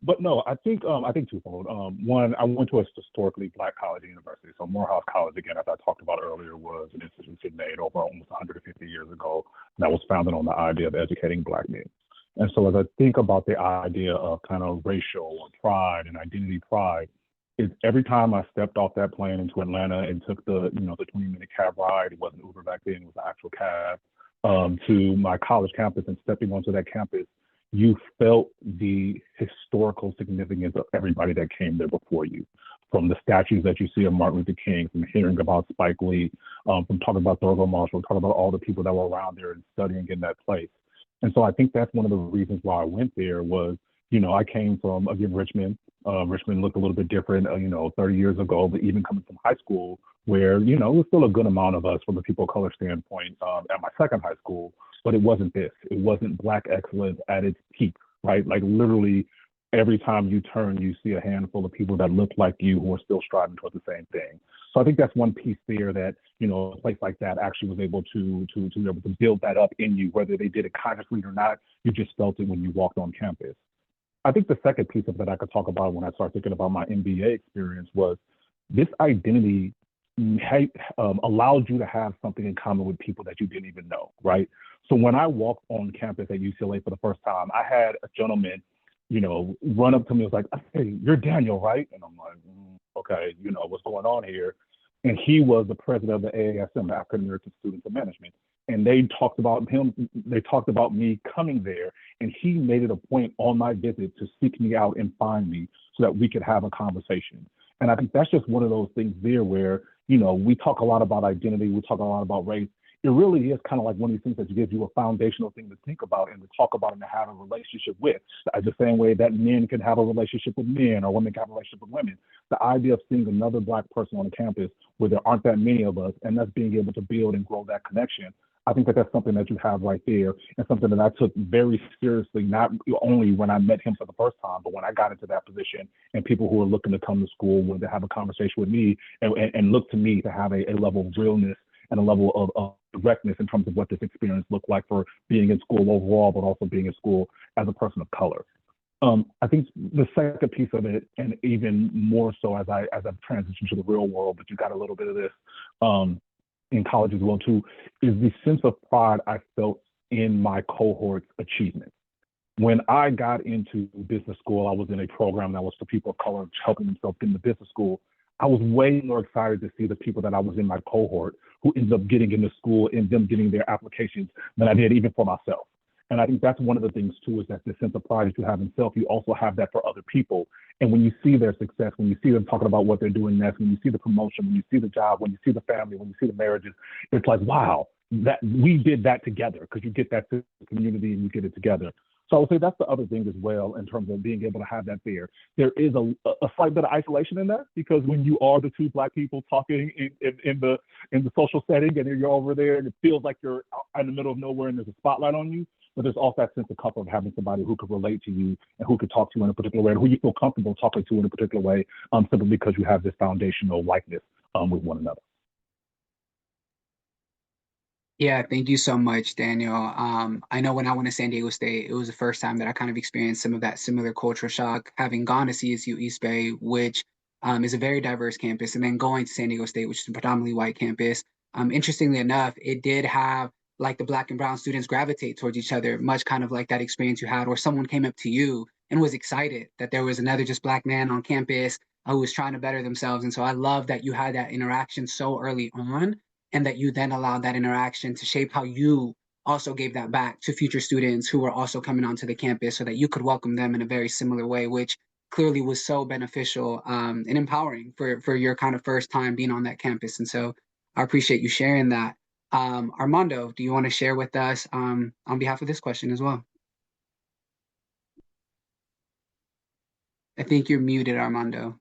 But no, I think twofold. One, I went to a historically Black college and university. So Morehouse College, again, as I talked about earlier, was an institution made over almost 150 years ago that was founded on the idea of educating Black men. And so as I think about the idea of kind of racial or pride and identity pride, it's every time I stepped off that plane into Atlanta and took the, the 20-minute cab ride, it wasn't Uber back then, it was the actual cab, to my college campus and stepping onto that campus, you felt the historical significance of everybody that came there before you. From the statues that you see of Martin Luther King, from hearing about Spike Lee, from talking about Thurgood Marshall, talking about all the people that were around there and studying in that place. And so I think that's one of the reasons why I went there was, I came from, again, Richmond. Richmond looked a little bit different, 30 years ago, but even coming from high school, where, it was still a good amount of us from a people of color standpoint at my second high school, but it wasn't this. It wasn't Black excellence at its peak, right? Like literally every time you turn, you see a handful of people that look like you who are still striving toward the same thing. So I think that's one piece there that, a place like that actually was able to be able to build that up in you, whether they did it consciously or not, you just felt it when you walked on campus. I think the second piece of that I could talk about when I started thinking about my MBA experience was this identity allowed you to have something in common with people that you didn't even know, right? So when I walked on campus at UCLA for the first time, I had a gentleman, run up to me and was like, "Hey, you're Daniel, right?" And I'm like, "Okay, what's going on here?" And he was the president of the AASM, the African American Students of Management. And they talked about him, they talked about me coming there. And he made it a point on my visit to seek me out and find me so that we could have a conversation. And I think that's just one of those things there where, we talk a lot about identity, we talk a lot about race. It really is kind of like one of these things that gives you a foundational thing to think about and to talk about and to have a relationship with. The same way that men can have a relationship with men or women can have a relationship with women. The idea of seeing another Black person on the campus where there aren't that many of us and us being able to build and grow that connection, I think that that's something that you have right there and something that I took very seriously, not only when I met him for the first time, but when I got into that position and people who are looking to come to school, wanted to have a conversation with me and look to me to have a level of realness and a level of directness in terms of what this experience looked like for being in school overall, but also being in school as a person of color. I think the second piece of it, and even more so as I've transitioned to the real world, but you got a little bit of this in college as well too, is the sense of pride I felt in my cohort's achievements. When I got into business school, I was in a program that was for people of color helping themselves get into business school. I was way more excited to see the people that I was in my cohort who ended up getting into school and them getting their applications than I did even for myself. And I think that's one of the things too, is that the sense of pride that you have in self, you also have that for other people. And when you see their success, when you see them talking about what they're doing next, when you see the promotion, when you see the job, when you see the family, when you see the marriages, it's like, wow, that we did that together, because you get that community and you get it together. So I would say that's the other thing as well in terms of being able to have that there. There is a slight bit of isolation in that, because when you are the two Black people talking in the social setting and you're over there and it feels like you're in the middle of nowhere and there's a spotlight on you, but there's also that sense of comfort of having somebody who could relate to you and who could talk to you in a particular way and who you feel comfortable talking to in a particular way, simply because you have this foundational likeness with one another. Yeah, thank you so much, Daniel. I know when I went to San Diego State, it was the first time that I kind of experienced some of that similar culture shock, having gone to CSU East Bay, which is a very diverse campus, and then going to San Diego State, which is a predominantly white campus. Interestingly enough, it did have like the Black and brown students gravitate towards each other, much kind of like that experience you had, where someone came up to you and was excited that there was another just Black man on campus who was trying to better themselves. And so I love that you had that interaction so early on, and that you then allowed that interaction to shape how you also gave that back to future students who were also coming onto the campus, so that you could welcome them in a very similar way, which clearly was so beneficial and empowering for your kind of first time being on that campus. And so I appreciate you sharing that. Armando, do you want to share with us on behalf of this question as well? I think you're muted, Armando.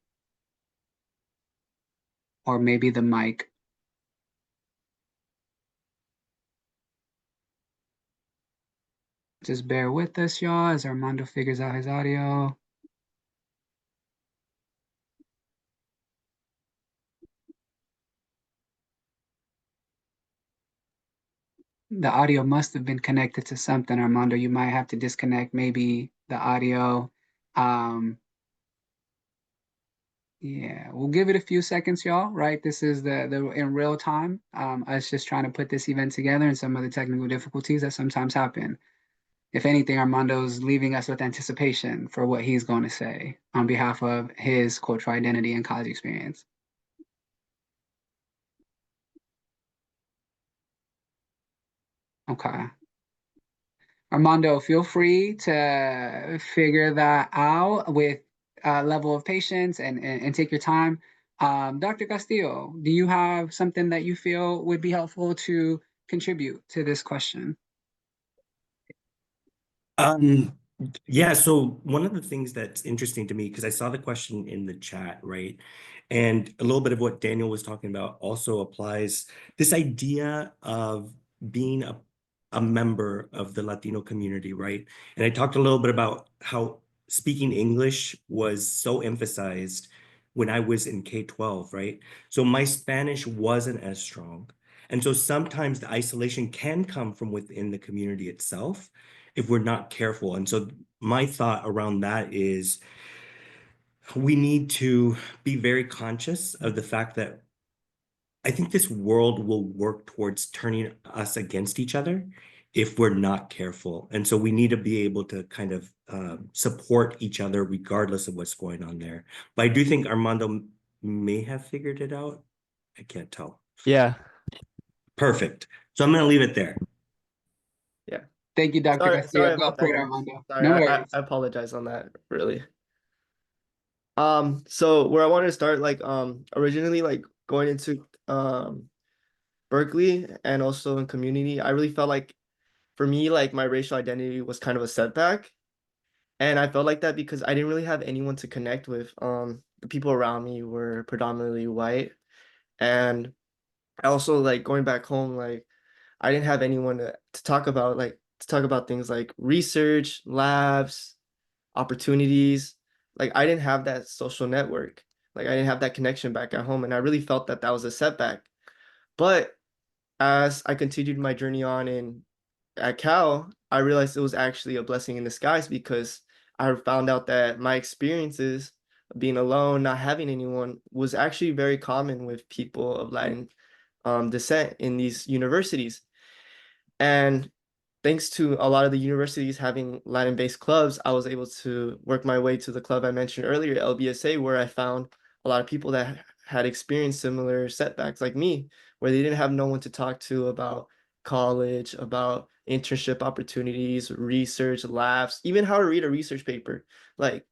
Or maybe the mic. Just bear with us, y'all, as Armando figures out his audio. The audio must have been connected to something, Armando. You might have to disconnect maybe the audio. Um, yeah, we'll give it a few seconds, y'all, right? This is the in real time. Us just trying to put this event together and some of the technical difficulties that sometimes happen. If anything, Armando's leaving us with anticipation for what he's going to say on behalf of his cultural identity and college experience. Okay. Armando, feel free to figure that out with a level of patience and take your time. Dr. Castillo, do you have something that you feel would be helpful to contribute to this question? Yeah, so one of the things that's interesting to me, because I saw the question in the chat, right? And a little bit of what Daniel was talking about also applies. This idea of being a member of the Latino community, right? And I talked a little bit about how speaking English was so emphasized when I was in K-12, right? So my Spanish wasn't as strong. And so sometimes the isolation can come from within the community itself if we're not careful. And so my thought around that is we need to be very conscious of the fact that I think this world will work towards turning us against each other if we're not careful. And so we need to be able to kind of support each other regardless of what's going on there. But I do think Armando may have figured it out. I can't tell. Yeah. Perfect. So I'm going to leave it there. Yeah. Thank you, Dr. Sorry Castillo. Go about for that, it, guys. Armando. Sorry, No I worries. apologize on that, really. So where I wanted to start, like, originally, like, going into Berkeley and also in community, I really felt like, for me, like, my racial identity was kind of a setback. And I felt like that because I didn't really have anyone to connect with. The people around me were predominantly white. And I also, like, going back home, like, I didn't have anyone to talk about, like, to talk about things like research, labs, opportunities. Like, I didn't have that social network. Like, I didn't have that connection back at home. And I really felt that that was a setback. But as I continued my journey on at Cal, I realized it was actually a blessing in disguise because I found out that my experiences of being alone, not having anyone, was actually very common with people of Latin descent in these universities. And thanks to a lot of the universities having Latin-based clubs, I was able to work my way to the club I mentioned earlier, LBSA, where I found a lot of people that had experienced similar setbacks like me, where they didn't have no one to talk to about college, about internship opportunities, research, labs, even how to read a research paper. Like,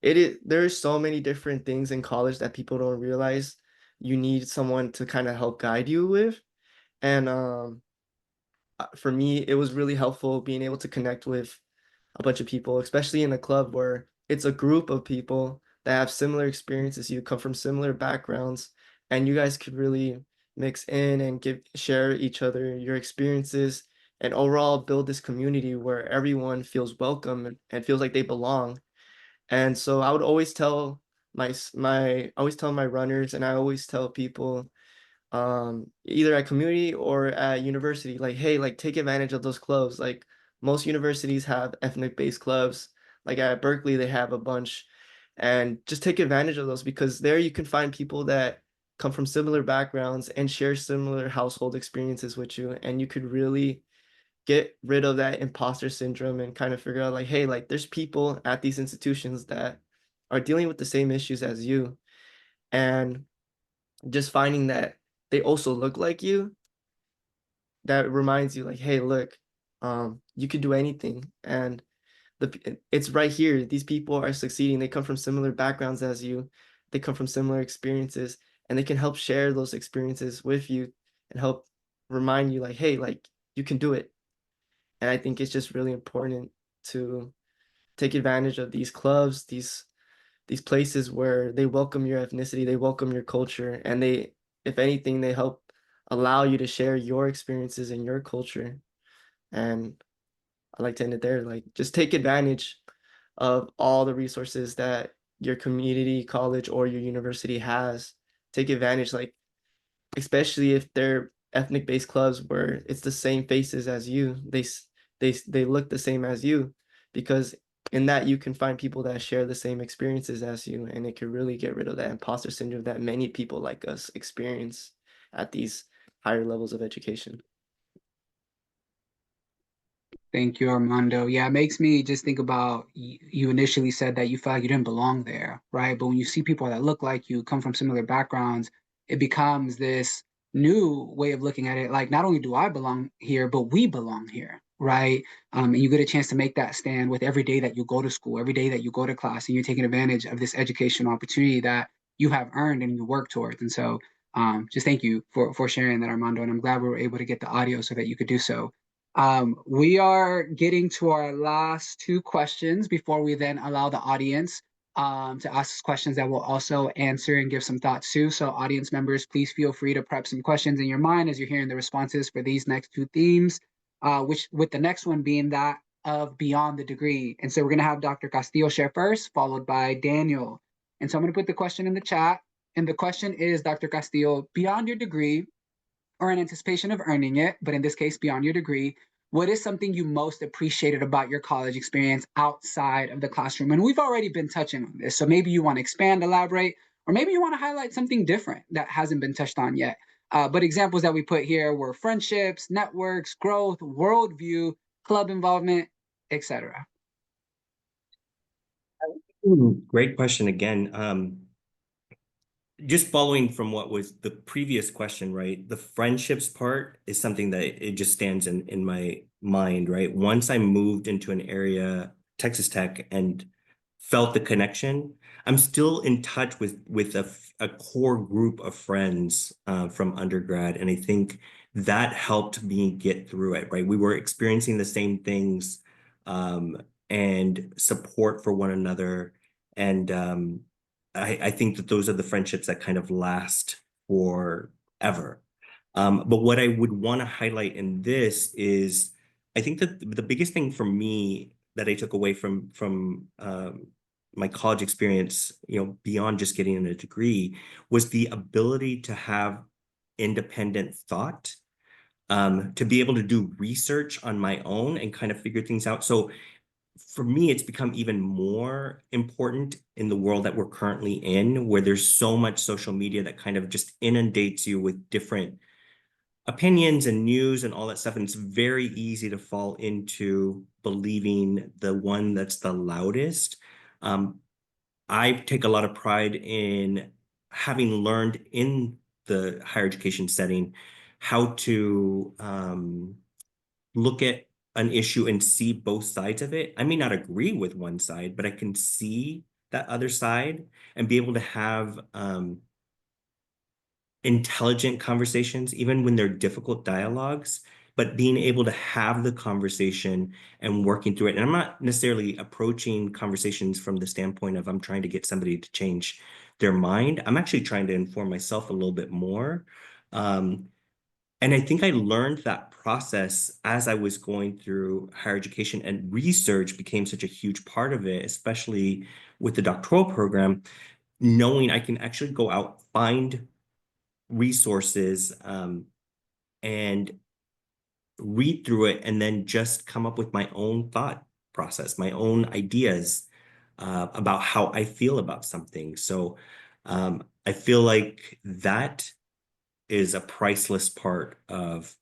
there's so many different things in college that people don't realize you need someone to kind of help guide you with. And for me, it was really helpful being able to connect with a bunch of people, especially in a club where it's a group of people that have similar experiences. You come from similar backgrounds, and you guys could really mix in and share each other your experiences and overall build this community where everyone feels welcome and feels like they belong. And so I would always tell I always tell my runners, and I always tell people either at community or at university, like, hey, like, take advantage of those clubs. Like, most universities have ethnic based clubs, like at Berkeley they have a bunch, and just take advantage of those because there you can find people that come from similar backgrounds and share similar household experiences with you, and you could really get rid of that imposter syndrome and kind of figure out, like, hey, like, there's people at these institutions that are dealing with the same issues as you. And just finding that they also look like you, that reminds you, like, hey, look, you can do anything. And it's right here. These people are succeeding. They come from similar backgrounds as you. They come from similar experiences, and they can help share those experiences with you and help remind you, like, hey, like, you can do it. And I think it's just really important to take advantage of these clubs, these places where they welcome your ethnicity, they welcome your culture, and they, if anything, they help allow you to share your experiences and your culture. And I like to end it there. Like, just take advantage of all the resources that your community, college, or your university has. Take advantage, like, especially if they're ethnic based clubs where it's the same faces as you. They look the same as you, because in that you can find people that share the same experiences as you, and it can really get rid of that imposter syndrome that many people like us experience at these higher levels of education. Thank you, Armando. Yeah, it makes me just think about you initially said that you felt like you didn't belong there, right? But when you see people that look like you, come from similar backgrounds, it becomes this new way of looking at it. Like, not only do I belong here, but we belong here, right? And you get a chance to make that stand with every day that you go to school, every day that you go to class, and you're taking advantage of this educational opportunity that you have earned and you work towards. And so, just thank you for sharing that, Armando. And I'm glad we were able to get the audio so that you could do so. We are getting to our last two questions before we then allow the audience to ask questions that we'll also answer and give some thoughts to. So audience members, please feel free to prep some questions in your mind as you're hearing the responses for these next two themes, which with the next one being that of beyond the degree. And so we're going to have Dr. Castillo share first, followed by Daniel. And so I'm going to put the question in the chat. And the question is, Dr. Castillo, beyond your degree, or in anticipation of earning it, but in this case, beyond your degree, what is something you most appreciated about your college experience outside of the classroom? And we've already been touching on this. So maybe you want to expand, elaborate, or maybe you want to highlight something different that hasn't been touched on yet. But examples that we put here were friendships, networks, growth, worldview, club involvement, etc. Great question again. Just following from what was the previous question, right? The friendships part is something that it just stands in my mind, right? Once I moved into an area, Texas Tech, and felt the connection, I'm still in touch with a core group of friends from undergrad. And I think that helped me get through it, right? We were experiencing the same things and support for one another. And I think that those are the friendships that kind of last forever. But what I would want to highlight in this is, I think that the biggest thing for me that I took away from my college experience, beyond just getting a degree, was the ability to have independent thought, to be able to do research on my own and kind of figure things out. So for me, it's become even more important in the world that we're currently in, where there's so much social media that kind of just inundates you with different opinions and news and all that stuff. And it's very easy to fall into believing the one that's the loudest. I take a lot of pride in having learned in the higher education setting how to look at an issue and see both sides of it. I may not agree with one side, but I can see that other side and be able to have intelligent conversations, even when they're difficult dialogues, but being able to have the conversation and working through it. And I'm not necessarily approaching conversations from the standpoint of I'm trying to get somebody to change their mind. I'm actually trying to inform myself a little bit more. And I think I learned that process as I was going through higher education, and research became such a huge part of it, especially with the doctoral program, knowing I can actually go out, find resources, and read through it, and then just come up with my own thought process, my own ideas about how I feel about something. So I feel like that is a priceless part of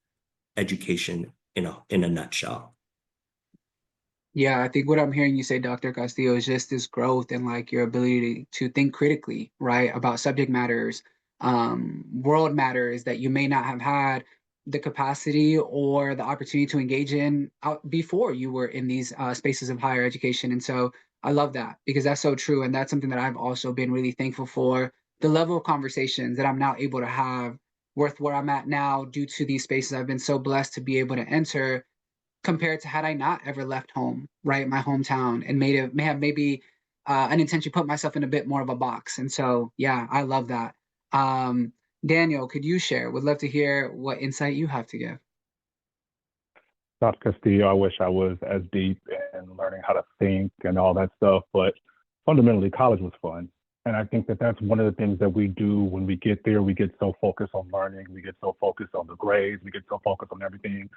education in a nutshell. Yeah, I think what I'm hearing you say, Dr. Castillo, is just this growth and like your ability to think critically, right, about subject matters, world matters that you may not have had the capacity or the opportunity to engage in out before you were in these spaces of higher education. And so I love that because that's so true. And that's something that I've also been really thankful for, the level of conversations that I'm now able to have worth where I'm at now due to these spaces I've been so blessed to be able to enter compared to had I not ever left home, right, my hometown, and may have maybe unintentionally put myself in a bit more of a box. And so, yeah, I love that. Daniel, could you share? Would love to hear what insight you have to give. Dr. Castillo, I wish I was as deep in learning how to think and all that stuff, but fundamentally, college was fun. And I think that that's one of the things that we do when we get there. We get so focused on learning, we get so focused on the grades, we get so focused on everything.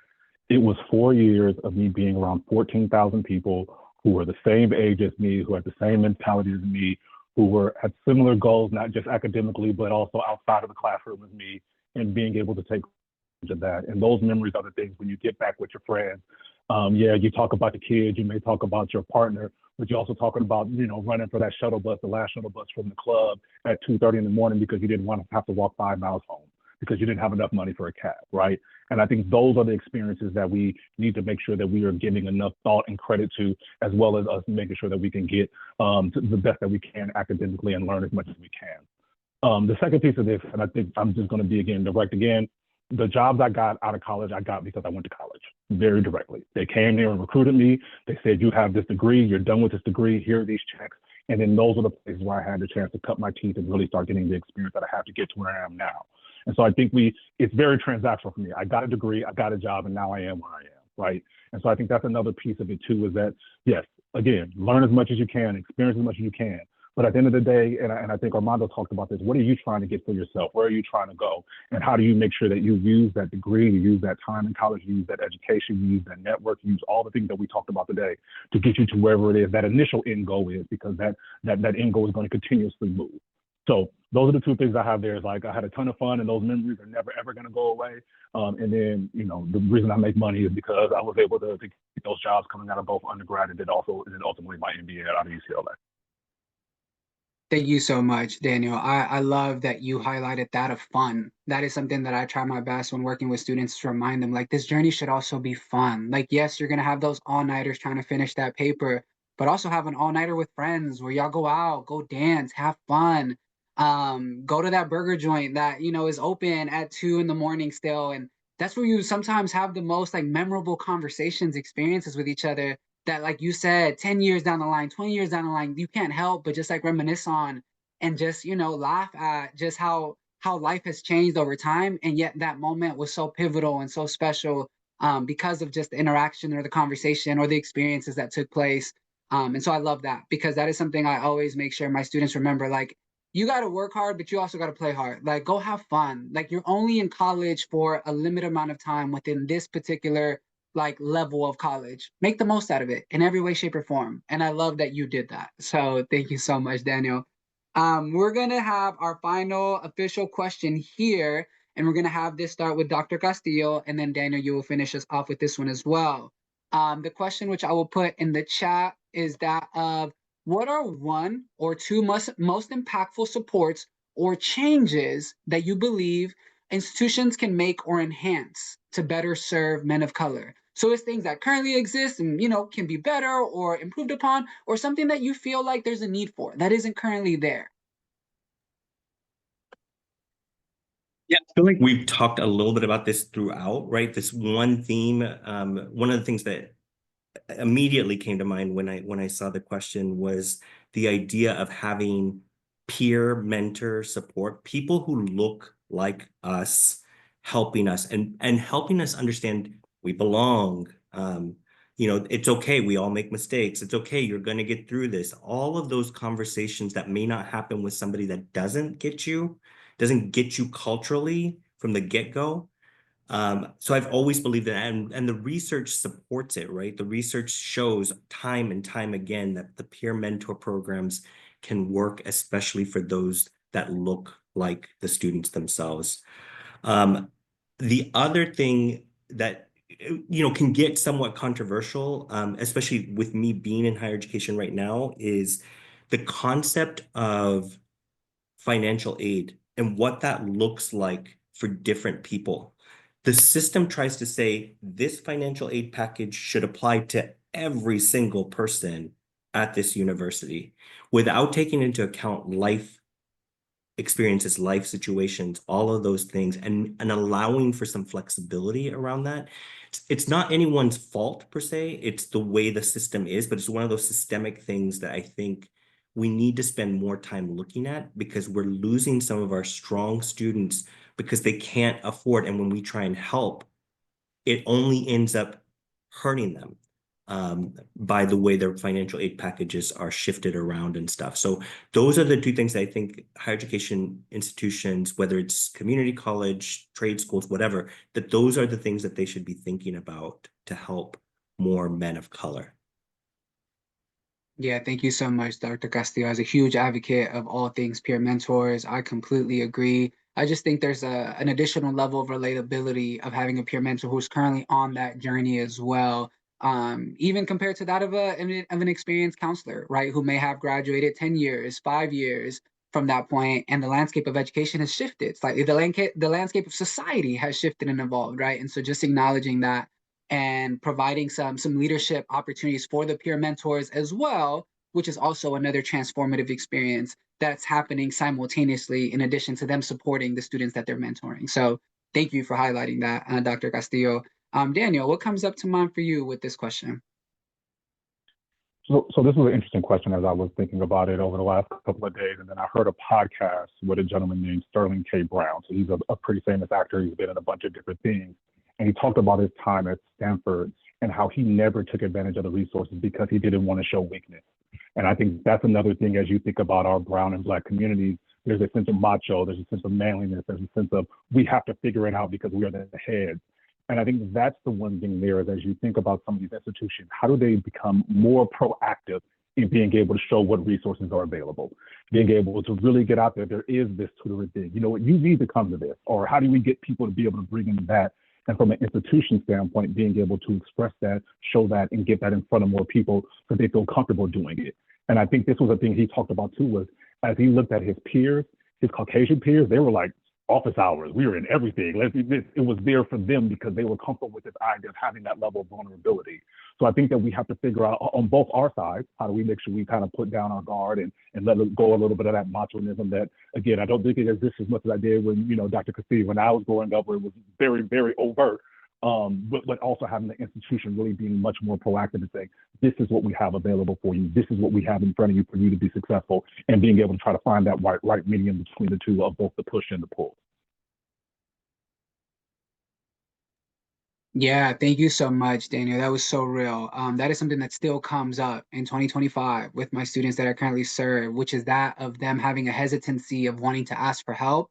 It was 4 years of me being around 14,000 people, who were the same age as me, who had the same mentality as me, who had similar goals, not just academically, but also outside of the classroom as me, and being able to take advantage of that. And those memories are the things when you get back with your friends. Yeah, you talk about the kids, you may talk about your partner, but you're also talking about, running for that shuttle bus, the last shuttle bus from the club at 2:30 in the morning because you didn't want to have to walk 5 miles home because you didn't have enough money for a cab, right? And I think those are the experiences that we need to make sure that we are giving enough thought and credit to, as well as us making sure that we can get to the best that we can academically and learn as much as we can. The second piece of this, and I think I'm just going to be direct again, the jobs I got out of college, I got because I went to college very directly. They came there and recruited me. They said, you have this degree, you're done with this degree, here are these checks. And then those are the places where I had the chance to cut my teeth and really start getting the experience that I have to get to where I am now. And so I think it's very transactional for me. I got a degree, I got a job, and now I am where I am, right? And so I think that's another piece of it too, is that, yes, again, learn as much as you can, experience as much as you can. But at the end of the day, and I think Armando talked about this, what are you trying to get for yourself? Where are you trying to go? And how do you make sure that you use that degree, you use that time in college, you use that education, you use that network, you use all the things that we talked about today to get you to wherever it is that initial end goal is, because that end goal is going to continuously move. So those are the two things I have there. Is like, I had a ton of fun, and those memories are never, ever going to go away. And then, the reason I make money is because I was able to get those jobs coming out of both undergrad and then ultimately my MBA out of UCLA. Thank you so much, Daniel. I love that you highlighted that of fun. That is something that I try my best when working with students to remind them, like, this journey should also be fun. Like, yes, you're going to have those all-nighters trying to finish that paper, but also have an all-nighter with friends where y'all go out, go dance, have fun. Go to that burger joint that, is open at 2 in the morning still. And that's where you sometimes have the most like memorable conversations, experiences with each other that, like you said, 10 years down the line, 20 years down the line, you can't help but just like reminisce on and just, laugh at just how life has changed over time. And yet that moment was so pivotal and so special because of just the interaction or the conversation or the experiences that took place. And so I love that, because that is something I always make sure my students remember. Like, you got to work hard, but you also got to play hard. Like, go have fun. Like, you're only in college for a limited amount of time within this particular like level of college. Make the most out of it in every way, shape, or form. And I love that you did that. So thank you so much, Daniel. We're gonna have our final official question here, and we're gonna have this start with Dr. Castillo, and then Daniel, you will finish us off with this one as well. The question which I will put in the chat is that of, what are one or two most impactful supports or changes that you believe institutions can make or enhance to better serve men of color? So it's things that currently exist and, can be better or improved upon, or something that you feel like there's a need for that isn't currently there. Yeah, I feel like we've talked a little bit about this throughout, right? This one theme. One of the things that immediately came to mind when I saw the question was the idea of having peer mentor support, people who look like us, helping us and helping us understand we belong. It's okay. We all make mistakes. It's okay. You're going to get through this. All of those conversations that may not happen with somebody that doesn't get you culturally from the get-go. So I've always believed that, and the research supports it, right? The research shows time and time again that the peer mentor programs can work, especially for those that look like the students themselves. The other thing that can get somewhat controversial, especially with me being in higher education right now, is the concept of financial aid and what that looks like for different people. The system tries to say this financial aid package should apply to every single person at this university without taking into account life experiences, life situations, all of those things, and allowing for some flexibility around that. It's not anyone's fault per se, it's the way the system is, but it's one of those systemic things that I think we need to spend more time looking at, because we're losing some of our strong students because they can't afford, and when we try and help, it only ends up hurting them by the way their financial aid packages are shifted around and stuff. So those are the two things that I think higher education institutions, whether it's community college, trade schools, whatever, that those are the things that they should be thinking about to help more men of color. Yeah, thank you so much, Dr. Castillo. As a huge advocate of all things peer mentors, I completely agree. I just think there's an additional level of relatability of having a peer mentor who's currently on that journey as well. Even compared to that of an experienced counselor, right, who may have graduated 10 years, 5 years from that point, and the landscape of education has shifted slightly. The landscape of society has shifted and evolved, right? And so just acknowledging that and providing some leadership opportunities for the peer mentors as well, which is also another transformative experience that's happening simultaneously in addition to them supporting the students that they're mentoring. So thank you for highlighting that, Dr. Castillo. Daniel, what comes up to mind for you with this question? So this was an interesting question as I was thinking about it over the last couple of days, and then I heard a podcast with a gentleman named Sterling K. Brown. So he's a pretty famous actor. He's been in a bunch of different things, and he talked about his time at Stanford and how he never took advantage of the resources because he didn't want to show weakness. And I think that's another thing as you think about our brown and black communities. There's a sense of macho, there's a sense of manliness, there's a sense of we have to figure it out because we are the heads. And I think that's the one thing there is as you think about some of these institutions, how do they become more proactive in being able to show what resources are available, being able to really get out there. There is this tutoring thing. You know what, you need to come to this, or how do we get people to be able to bring in that? And from an institution standpoint, being able to express that, show that, and get that in front of more people so they feel comfortable doing it. And I think this was a thing he talked about too, was as he looked at his peers, his Caucasian peers, they were like, office hours. We were in everything. It was there for them because they were comfortable with this idea of having that level of vulnerability. So I think that we have to figure out on both our sides, how do we make sure we kind of put down our guard and let it go a little bit of that machoism that, again, I don't think it exists as much as I did when, Dr. Castillo, when I was growing up, where it was very, very overt. But also having the institution really being much more proactive and saying, this is what we have available for you. This is what we have in front of you for you to be successful, and being able to try to find that right medium between the two of both the push and the pull. Yeah, thank you so much, Daniel. That was so real. That is something that still comes up in 2025 with my students that are currently served, which is that of them having a hesitancy of wanting to ask for help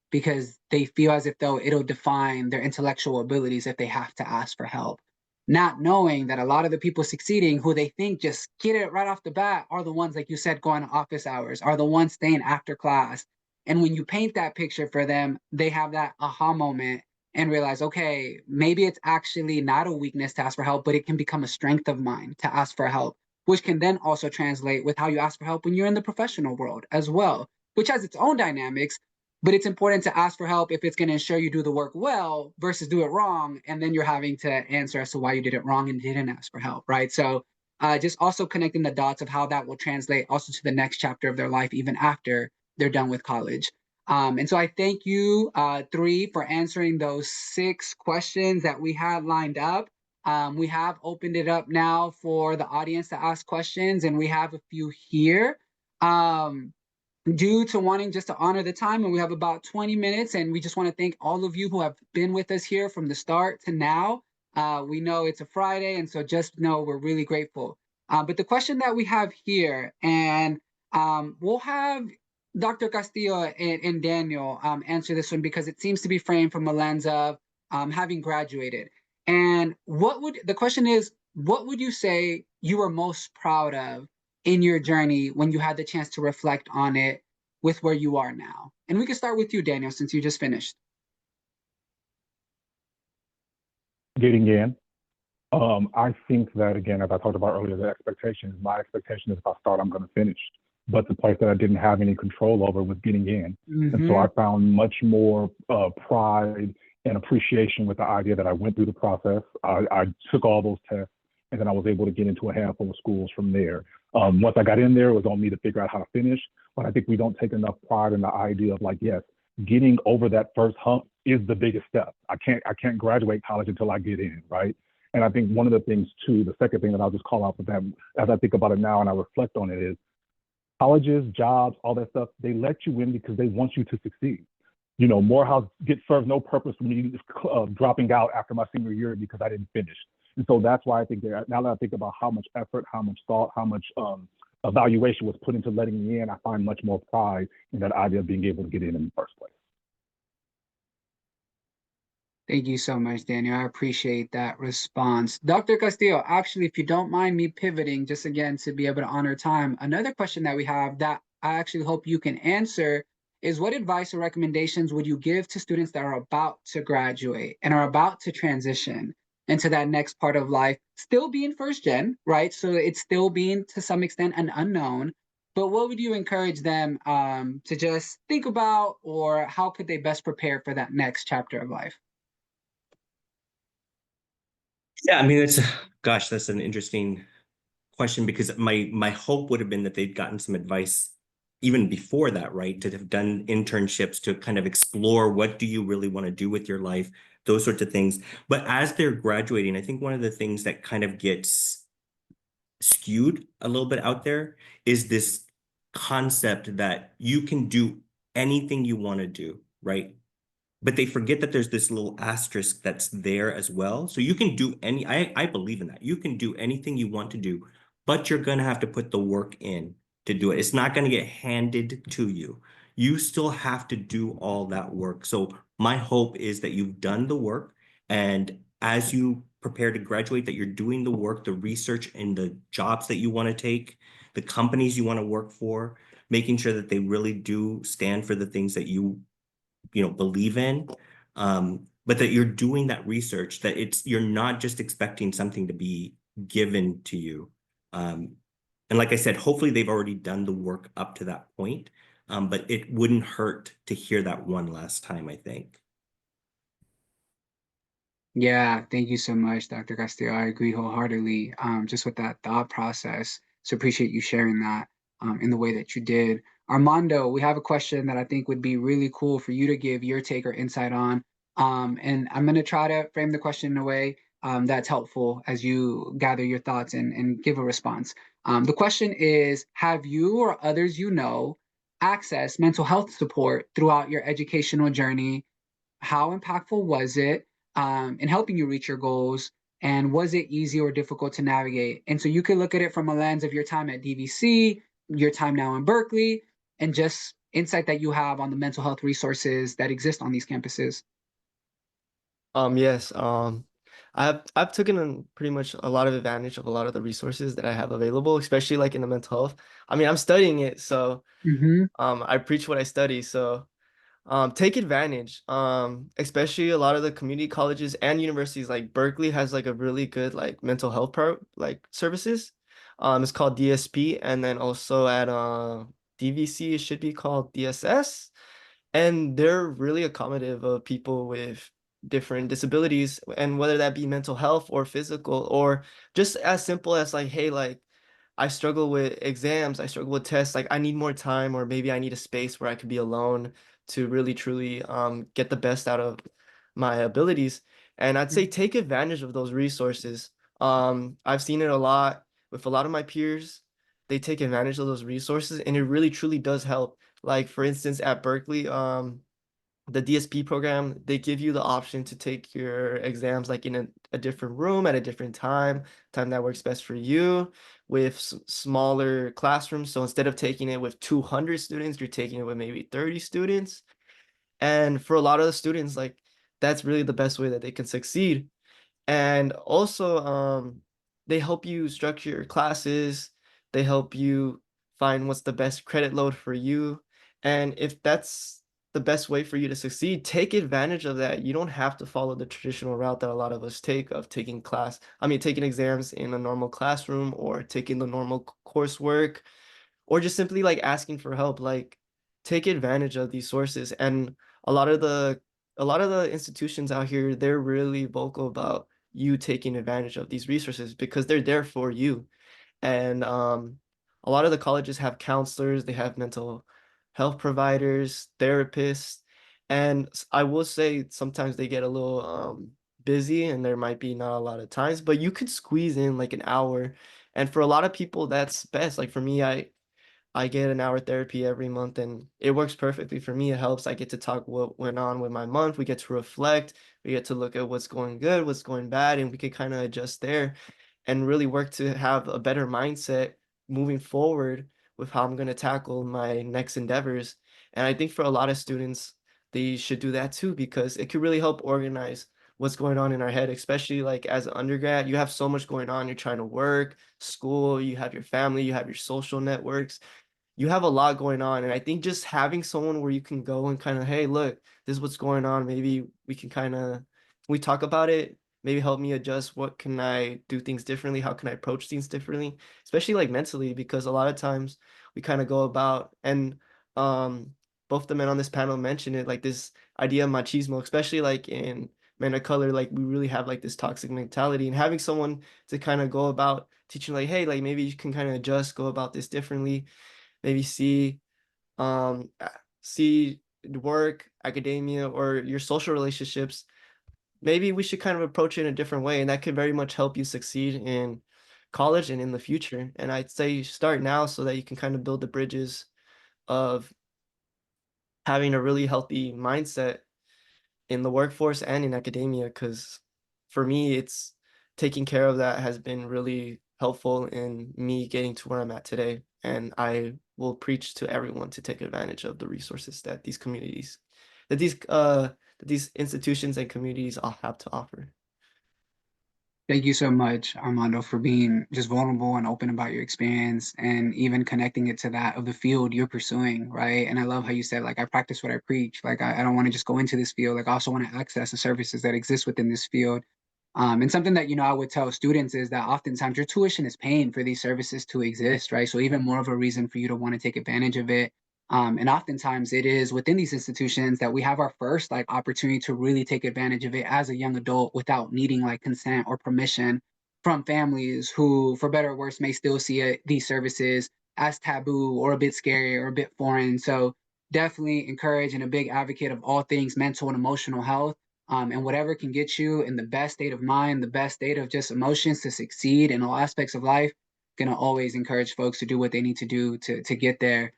because they feel as if though it'll define their intellectual abilities if they have to ask for help. Not knowing that a lot of the people succeeding who they think just get it right off the bat are the ones, like you said, going to office hours, are the ones staying after class. And when you paint that picture for them, they have that aha moment and realize, okay, maybe it's actually not a weakness to ask for help, but it can become a strength of mine to ask for help, which can then also translate with how you ask for help when you're in the professional world as well, which has its own dynamics. But it's important to ask for help if it's going to ensure you do the work well versus do it wrong. And then you're having to answer as to why you did it wrong and didn't ask for help, right? So just also connecting the dots of how that will translate also to the next chapter of their life, even after they're done with college. And so I thank you three for answering those 6 questions that we had lined up. We have opened it up now for the audience to ask questions, and we have a few here. Due to wanting just to honor the time, and we have about 20 minutes, and we just want to thank all of you who have been with us here from the start to now. We know it's a Friday, and so just know we're really grateful. But the question that we have here, and we'll have Dr. Castillo and Daniel answer this one because it seems to be framed from a lens of having graduated. And the question is, what would you say you were most proud of in your journey when you had the chance to reflect on it with where you are now? And we can start with you, Daniel, since you just finished. Getting in. I think that, again, as I talked about earlier, the expectations, my expectation is if I start, I'm going to finish. But the place that I didn't have any control over was getting in. And so I found much more pride and appreciation with the idea that I went through the process. I took all those tests, and then I was able to get into a handful of schools from there. Once I got in there, it was on me to figure out how to finish. But I think we don't take enough pride in the idea of, like, yes, getting over that first hump is the biggest step. I can't graduate college until I get in, right? And I think one of the things too, the second thing that I'll just call out for that, as I think about it now and I reflect on it, is colleges, jobs, all that stuff, they let you in because they want you to succeed. Morehouse serves no purpose for me dropping out after my senior year because I didn't finish. And so that's why I think that now that I think about how much effort, how much thought, how much evaluation was put into letting me in, I find much more pride in that idea of being able to get in the first place. Thank you so much, Daniel. I appreciate that response. Dr. Castillo, actually, if you don't mind me pivoting just again to be able to honor time, another question that we have that I actually hope you can answer is what advice or recommendations would you give to students that are about to graduate and are about to transition into that next part of life, still being first gen, right? So it's still being to some extent an unknown, but what would you encourage them to just think about, or how could they best prepare for that next chapter of life? Yeah, I mean, gosh, that's an interesting question, because my hope would have been that they'd gotten some advice even before that, right? To have done internships to kind of explore what do you really want to do with your life, those sorts of things. But as they're graduating, I think one of the things that kind of gets skewed a little bit out there is this concept that you can do anything you want to do, right? But they forget that there's this little asterisk that's there as well. So you can do I believe in that. You can do anything you want to do, but you're going to have to put the work in to do it. It's not going to get handed to you. You still have to do all that work. So my hope is that you've done the work, and as you prepare to graduate, that you're doing the work, the research, and the jobs that you want to take, the companies you want to work for, making sure that they really do stand for the things that you believe in, but that you're doing that research, that you're not just expecting something to be given to you. And like I said, hopefully they've already done the work up to that point, but it wouldn't hurt to hear that one last time, I think. Yeah, thank you so much, Dr. Castillo. I agree wholeheartedly, just with that thought process. So appreciate you sharing that in the way that you did. Armando, we have a question that I think would be really cool for you to give your take or insight on. And I'm going to try to frame the question in a way that's helpful as you gather your thoughts and give a response. The question is, have you or others you know accessed mental health support throughout your educational journey? How impactful was it in helping you reach your goals? And was it easy or difficult to navigate? And so you can look at it from a lens of your time at DVC, your time now in Berkeley, and just insight that you have on the mental health resources that exist on these campuses. Yes, I've taken pretty much a lot of advantage of a lot of the resources that I have available, especially like in the mental health. I mean, I'm studying it, so Mm-hmm. I preach what I study, so take advantage. Especially a lot of the community colleges and universities like Berkeley has like a really good like mental health services. It's called DSP, and then also at DVC it should be called DSS, and they're really accommodative of people with different disabilities, and whether that be mental health or physical, or just as simple as like, hey, like I struggle with exams, I struggle with tests, like I need more time, or maybe I need a space where I could be alone to really truly get the best out of my abilities. And I'd say take advantage of those resources. I've seen it a lot with a lot of my peers. They take advantage of those resources, and it really truly does help. Like for instance, at Berkeley, the DSP program, they give you the option to take your exams like in a different room at a different time that works best for you, with smaller classrooms. So instead of taking it with 200 students, you're taking it with maybe 30 students. And for a lot of the students, like that's really the best way that they can succeed. And also, they help you structure your classes. They help you find what's the best credit load for you. And if that's the best way for you to succeed, take advantage of that. You don't have to follow the traditional route that a lot of us take of taking exams in a normal classroom, or taking the normal coursework, or just simply like asking for help. Like take advantage of these sources. And a lot of the a lot of the institutions out here, they're really vocal about you taking advantage of these resources because they're there for you. And a lot of the colleges have counselors, they have mental health providers, therapists, and I will say sometimes they get a little busy, and there might be not a lot of times, but you could squeeze in like an hour. And for a lot of people, that's best. Like for me, I get an hour therapy every month, and it works perfectly for me. It helps. I get to talk what went on with my month. We get to reflect. We get to look at what's going good, what's going bad, and we can kind of adjust there and really work to have a better mindset moving forward with how I'm going to tackle my next endeavors. And I think for a lot of students, they should do that too, because it could really help organize what's going on in our head, especially like as an undergrad. You have so much going on. You're trying to work, school, you have your family, you have your social networks, you have a lot going on. And I think just having someone where you can go and kind of, hey, look, this is what's going on. Maybe we can kind of, we talk about it, maybe help me adjust. What can I do things differently? How can I approach things differently? Especially like mentally, because a lot of times we kind of go about, and both the men on this panel mentioned it, like this idea of machismo, especially like in men of color, like we really have like this toxic mentality, and having someone to kind of go about teaching like, hey, like maybe you can kind of adjust, go about this differently, maybe see work, academia, or your social relationships. Maybe we should kind of approach it in a different way, and that could very much help you succeed in college and in the future. And I'd say you start now so that you can kind of build the bridges of having a really healthy mindset in the workforce and in academia, because for me, it's taking care of that has been really helpful in me getting to where I'm at today. And I will preach to everyone to take advantage of the resources that these communities, that these institutions and communities all have to offer. Thank you so much, Armando, for being just vulnerable and open about your experience and even connecting it to that of the field you're pursuing, right? And I love how you said, like, I practice what I preach. Like, I don't want to just go into this field. Like, I also want to access the services that exist within this field. And something that, I would tell students is that oftentimes your tuition is paying for these services to exist, right? So even more of a reason for you to want to take advantage of it. And oftentimes it is within these institutions that we have our first like opportunity to really take advantage of it as a young adult without needing like consent or permission from families who, for better or worse, may still see these services as taboo or a bit scary or a bit foreign. So definitely encourage and a big advocate of all things mental and emotional health. And whatever can get you in the best state of mind, the best state of just emotions to succeed in all aspects of life, gonna always encourage folks to do what they need to do to get there.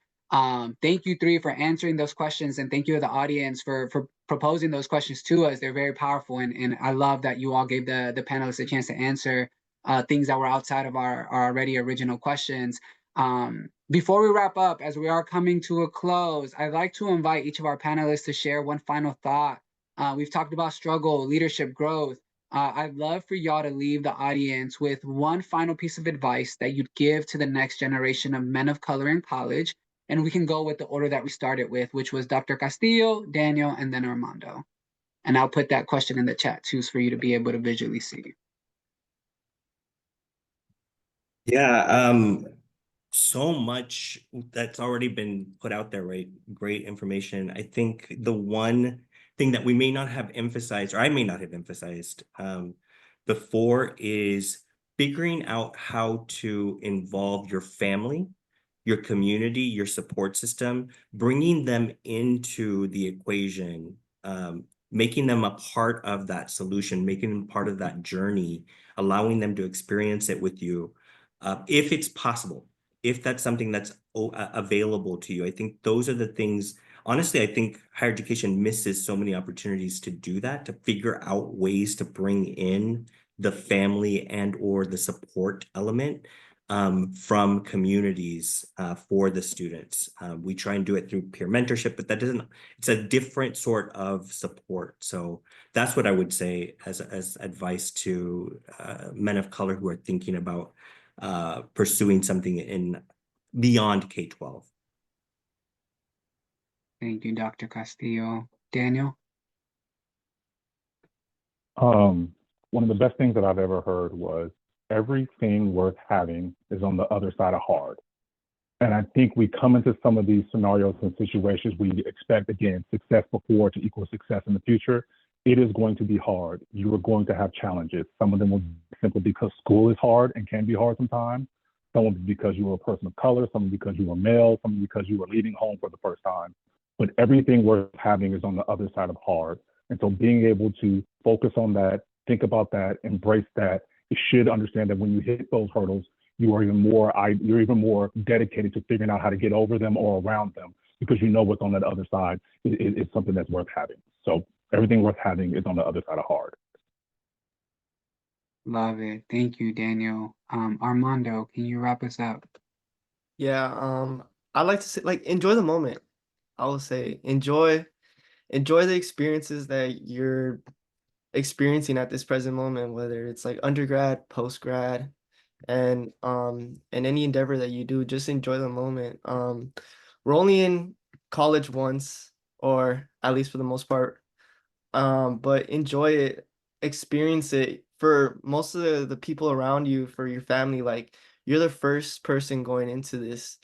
Thank you three for answering those questions, and thank you to the audience for proposing those questions to us. They're very powerful, and I love that you all gave the panelists a chance to answer things that were outside of our already original questions. Before we wrap up, as we are coming to a close, I'd like to invite each of our panelists to share one final thought. We've talked about struggle, leadership, growth. I'd love for y'all to leave the audience with one final piece of advice that you'd give to the next generation of men of color in college. And we can go with the order that we started with, which was Dr. Castillo, Daniel, and then Armando. And I'll put that question in the chat too for you to be able to visually see. Yeah, so much that's already been put out there, right? Great information. I think the one thing that we may not have emphasized, or I may not have emphasized before, is figuring out how to involve your family, your community, your support system, bringing them into the equation, making them a part of that solution, making them part of that journey, allowing them to experience it with you, if it's possible, if that's something that's available to you. I think those are the things. Honestly, I think higher education misses so many opportunities to do that, to figure out ways to bring in the family and or the support element from communities for the students. We try and do it through peer mentorship, but that doesn't, it's a different sort of support. So that's what I would say as advice to men of color who are thinking about pursuing something in beyond K-12. Thank you, Dr. Castillo. Daniel? One of the best things that I've ever heard was everything worth having is on the other side of hard. And I think we come into some of these scenarios and situations we expect, again, success before to equal success in the future. It is going to be hard. You are going to have challenges. Some of them will be simply because school is hard and can be hard sometimes. Some will be because you are a person of color, some because you are male, some because you are leaving home for the first time. But everything worth having is on the other side of hard. And so being able to focus on that, think about that, embrace that, you should understand that when you hit those hurdles, you're even more dedicated to figuring out how to get over them or around them, because you know what's on that other side is something that's worth having. So everything worth having is on the other side of hard. Love it. Thank you, Daniel. Armando, can you wrap us up? Yeah, I like to say, like, enjoy the moment. I will say enjoy the experiences that you're experiencing at this present moment, whether it's like undergrad, post-grad, and any endeavor that you do, just enjoy the moment. We're only in college once, or at least for the most part, but enjoy it, experience it. For most of the people around you, for your family, like you're the first person going into this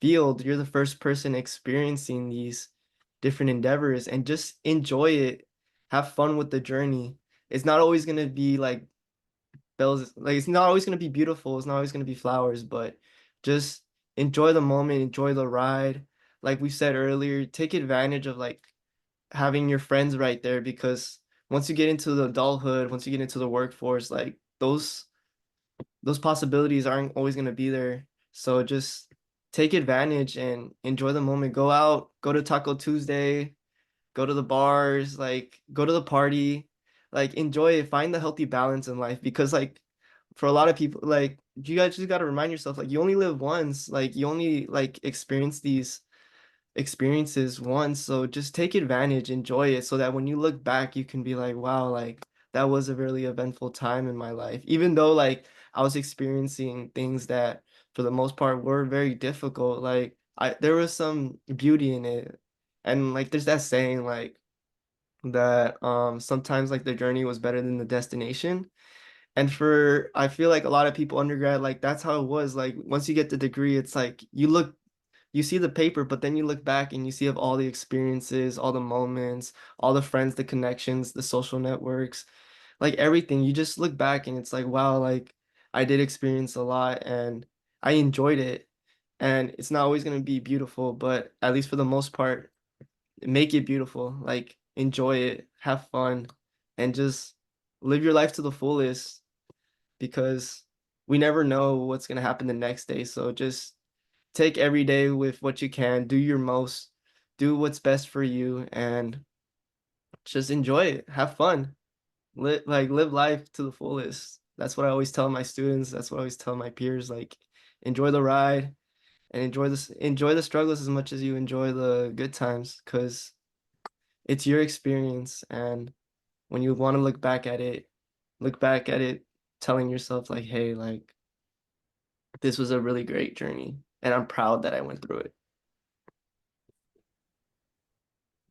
field, you're the first person experiencing these different endeavors, and just enjoy it, have fun with the journey. It's not always going to be like bells, like it's not always going to be beautiful, it's not always going to be flowers, but just enjoy the moment, enjoy the ride. Like we said earlier, take advantage of like having your friends right there, because once you get into the adulthood, once you get into the workforce, like those possibilities aren't always going to be there. So just take advantage and enjoy the moment. Go out, go to Taco Tuesday, go to the bars, like go to the party, like enjoy it, find the healthy balance in life, because like for a lot of people, like you guys just got to remind yourself, like you only live once, like you only like experience these experiences once. So just take advantage, enjoy it, so that when you look back, you can be like, wow, like that was a really eventful time in my life. Even though like I was experiencing things that for the most part were very difficult, like there was some beauty in it. And like there's that saying like that sometimes like the journey was better than the destination. And for I feel like a lot of people undergrad, like that's how it was. Like once you get the degree, it's like you see the paper, but then you look back and you see of all the experiences, all the moments, all the friends, the connections, the social networks, like everything. You just look back and it's like, wow, like I did experience a lot and I enjoyed it. And it's not always going to be beautiful, but at least for the most part, make it beautiful. Like enjoy it, have fun, and just live your life to the fullest, because we never know what's going to happen the next day. So just take every day with what you can, do your most, do what's best for you, and just enjoy it, have fun, live life to the fullest. That's what I always tell my students. That's what I always tell my peers. Like, enjoy the ride and enjoy the struggles as much as you enjoy the good times, because it's your experience. And when you want to look back at it, telling yourself like, hey, like this was a really great journey, and I'm proud that I went through it.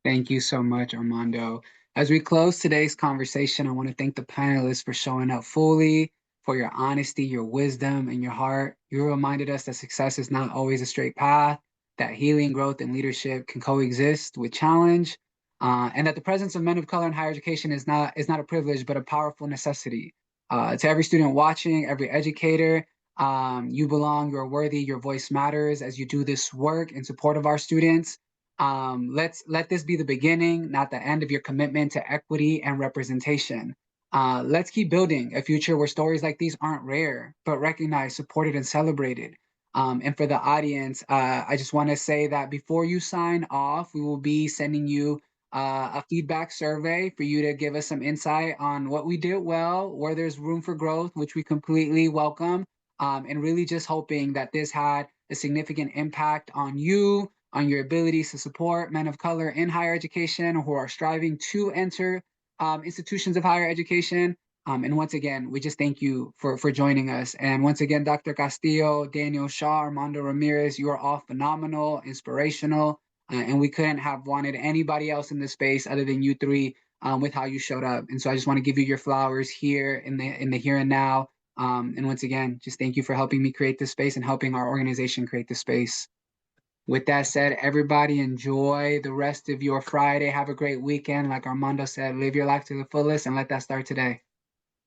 Thank you so much, Armando. As we close today's conversation, I want to thank the panelists for showing up fully, for your honesty, your wisdom, and your heart. You reminded us that success is not always a straight path, that healing, growth, and leadership can coexist with challenge, and that the presence of men of color in higher education is not a privilege, but a powerful necessity. To every student watching, every educator, you belong, you're worthy, your voice matters as you do this work in support of our students. Let's let this be the beginning, not the end of your commitment to equity and representation. Let's keep building a future where stories like these aren't rare, but recognized, supported, and celebrated. And for the audience, I just want to say that before you sign off, we will be sending you a feedback survey for you to give us some insight on what we did well, where there's room for growth, which we completely welcome, and really just hoping that this had a significant impact on you, on your abilities to support men of color in higher education who are striving to enter institutions of higher education. And once again, we just thank you for joining us. And once again, Dr. Castillo, Daniel Shaw, Armando Ramirez, you are all phenomenal, inspirational, and we couldn't have wanted anybody else in this space other than you three with how you showed up. And so I just want to give you your flowers here in the here and now. And once again, just thank you for helping me create this space and helping our organization create this space. With that said, everybody enjoy the rest of your Friday. Have a great weekend. Like Armando said, live your life to the fullest and let that start today.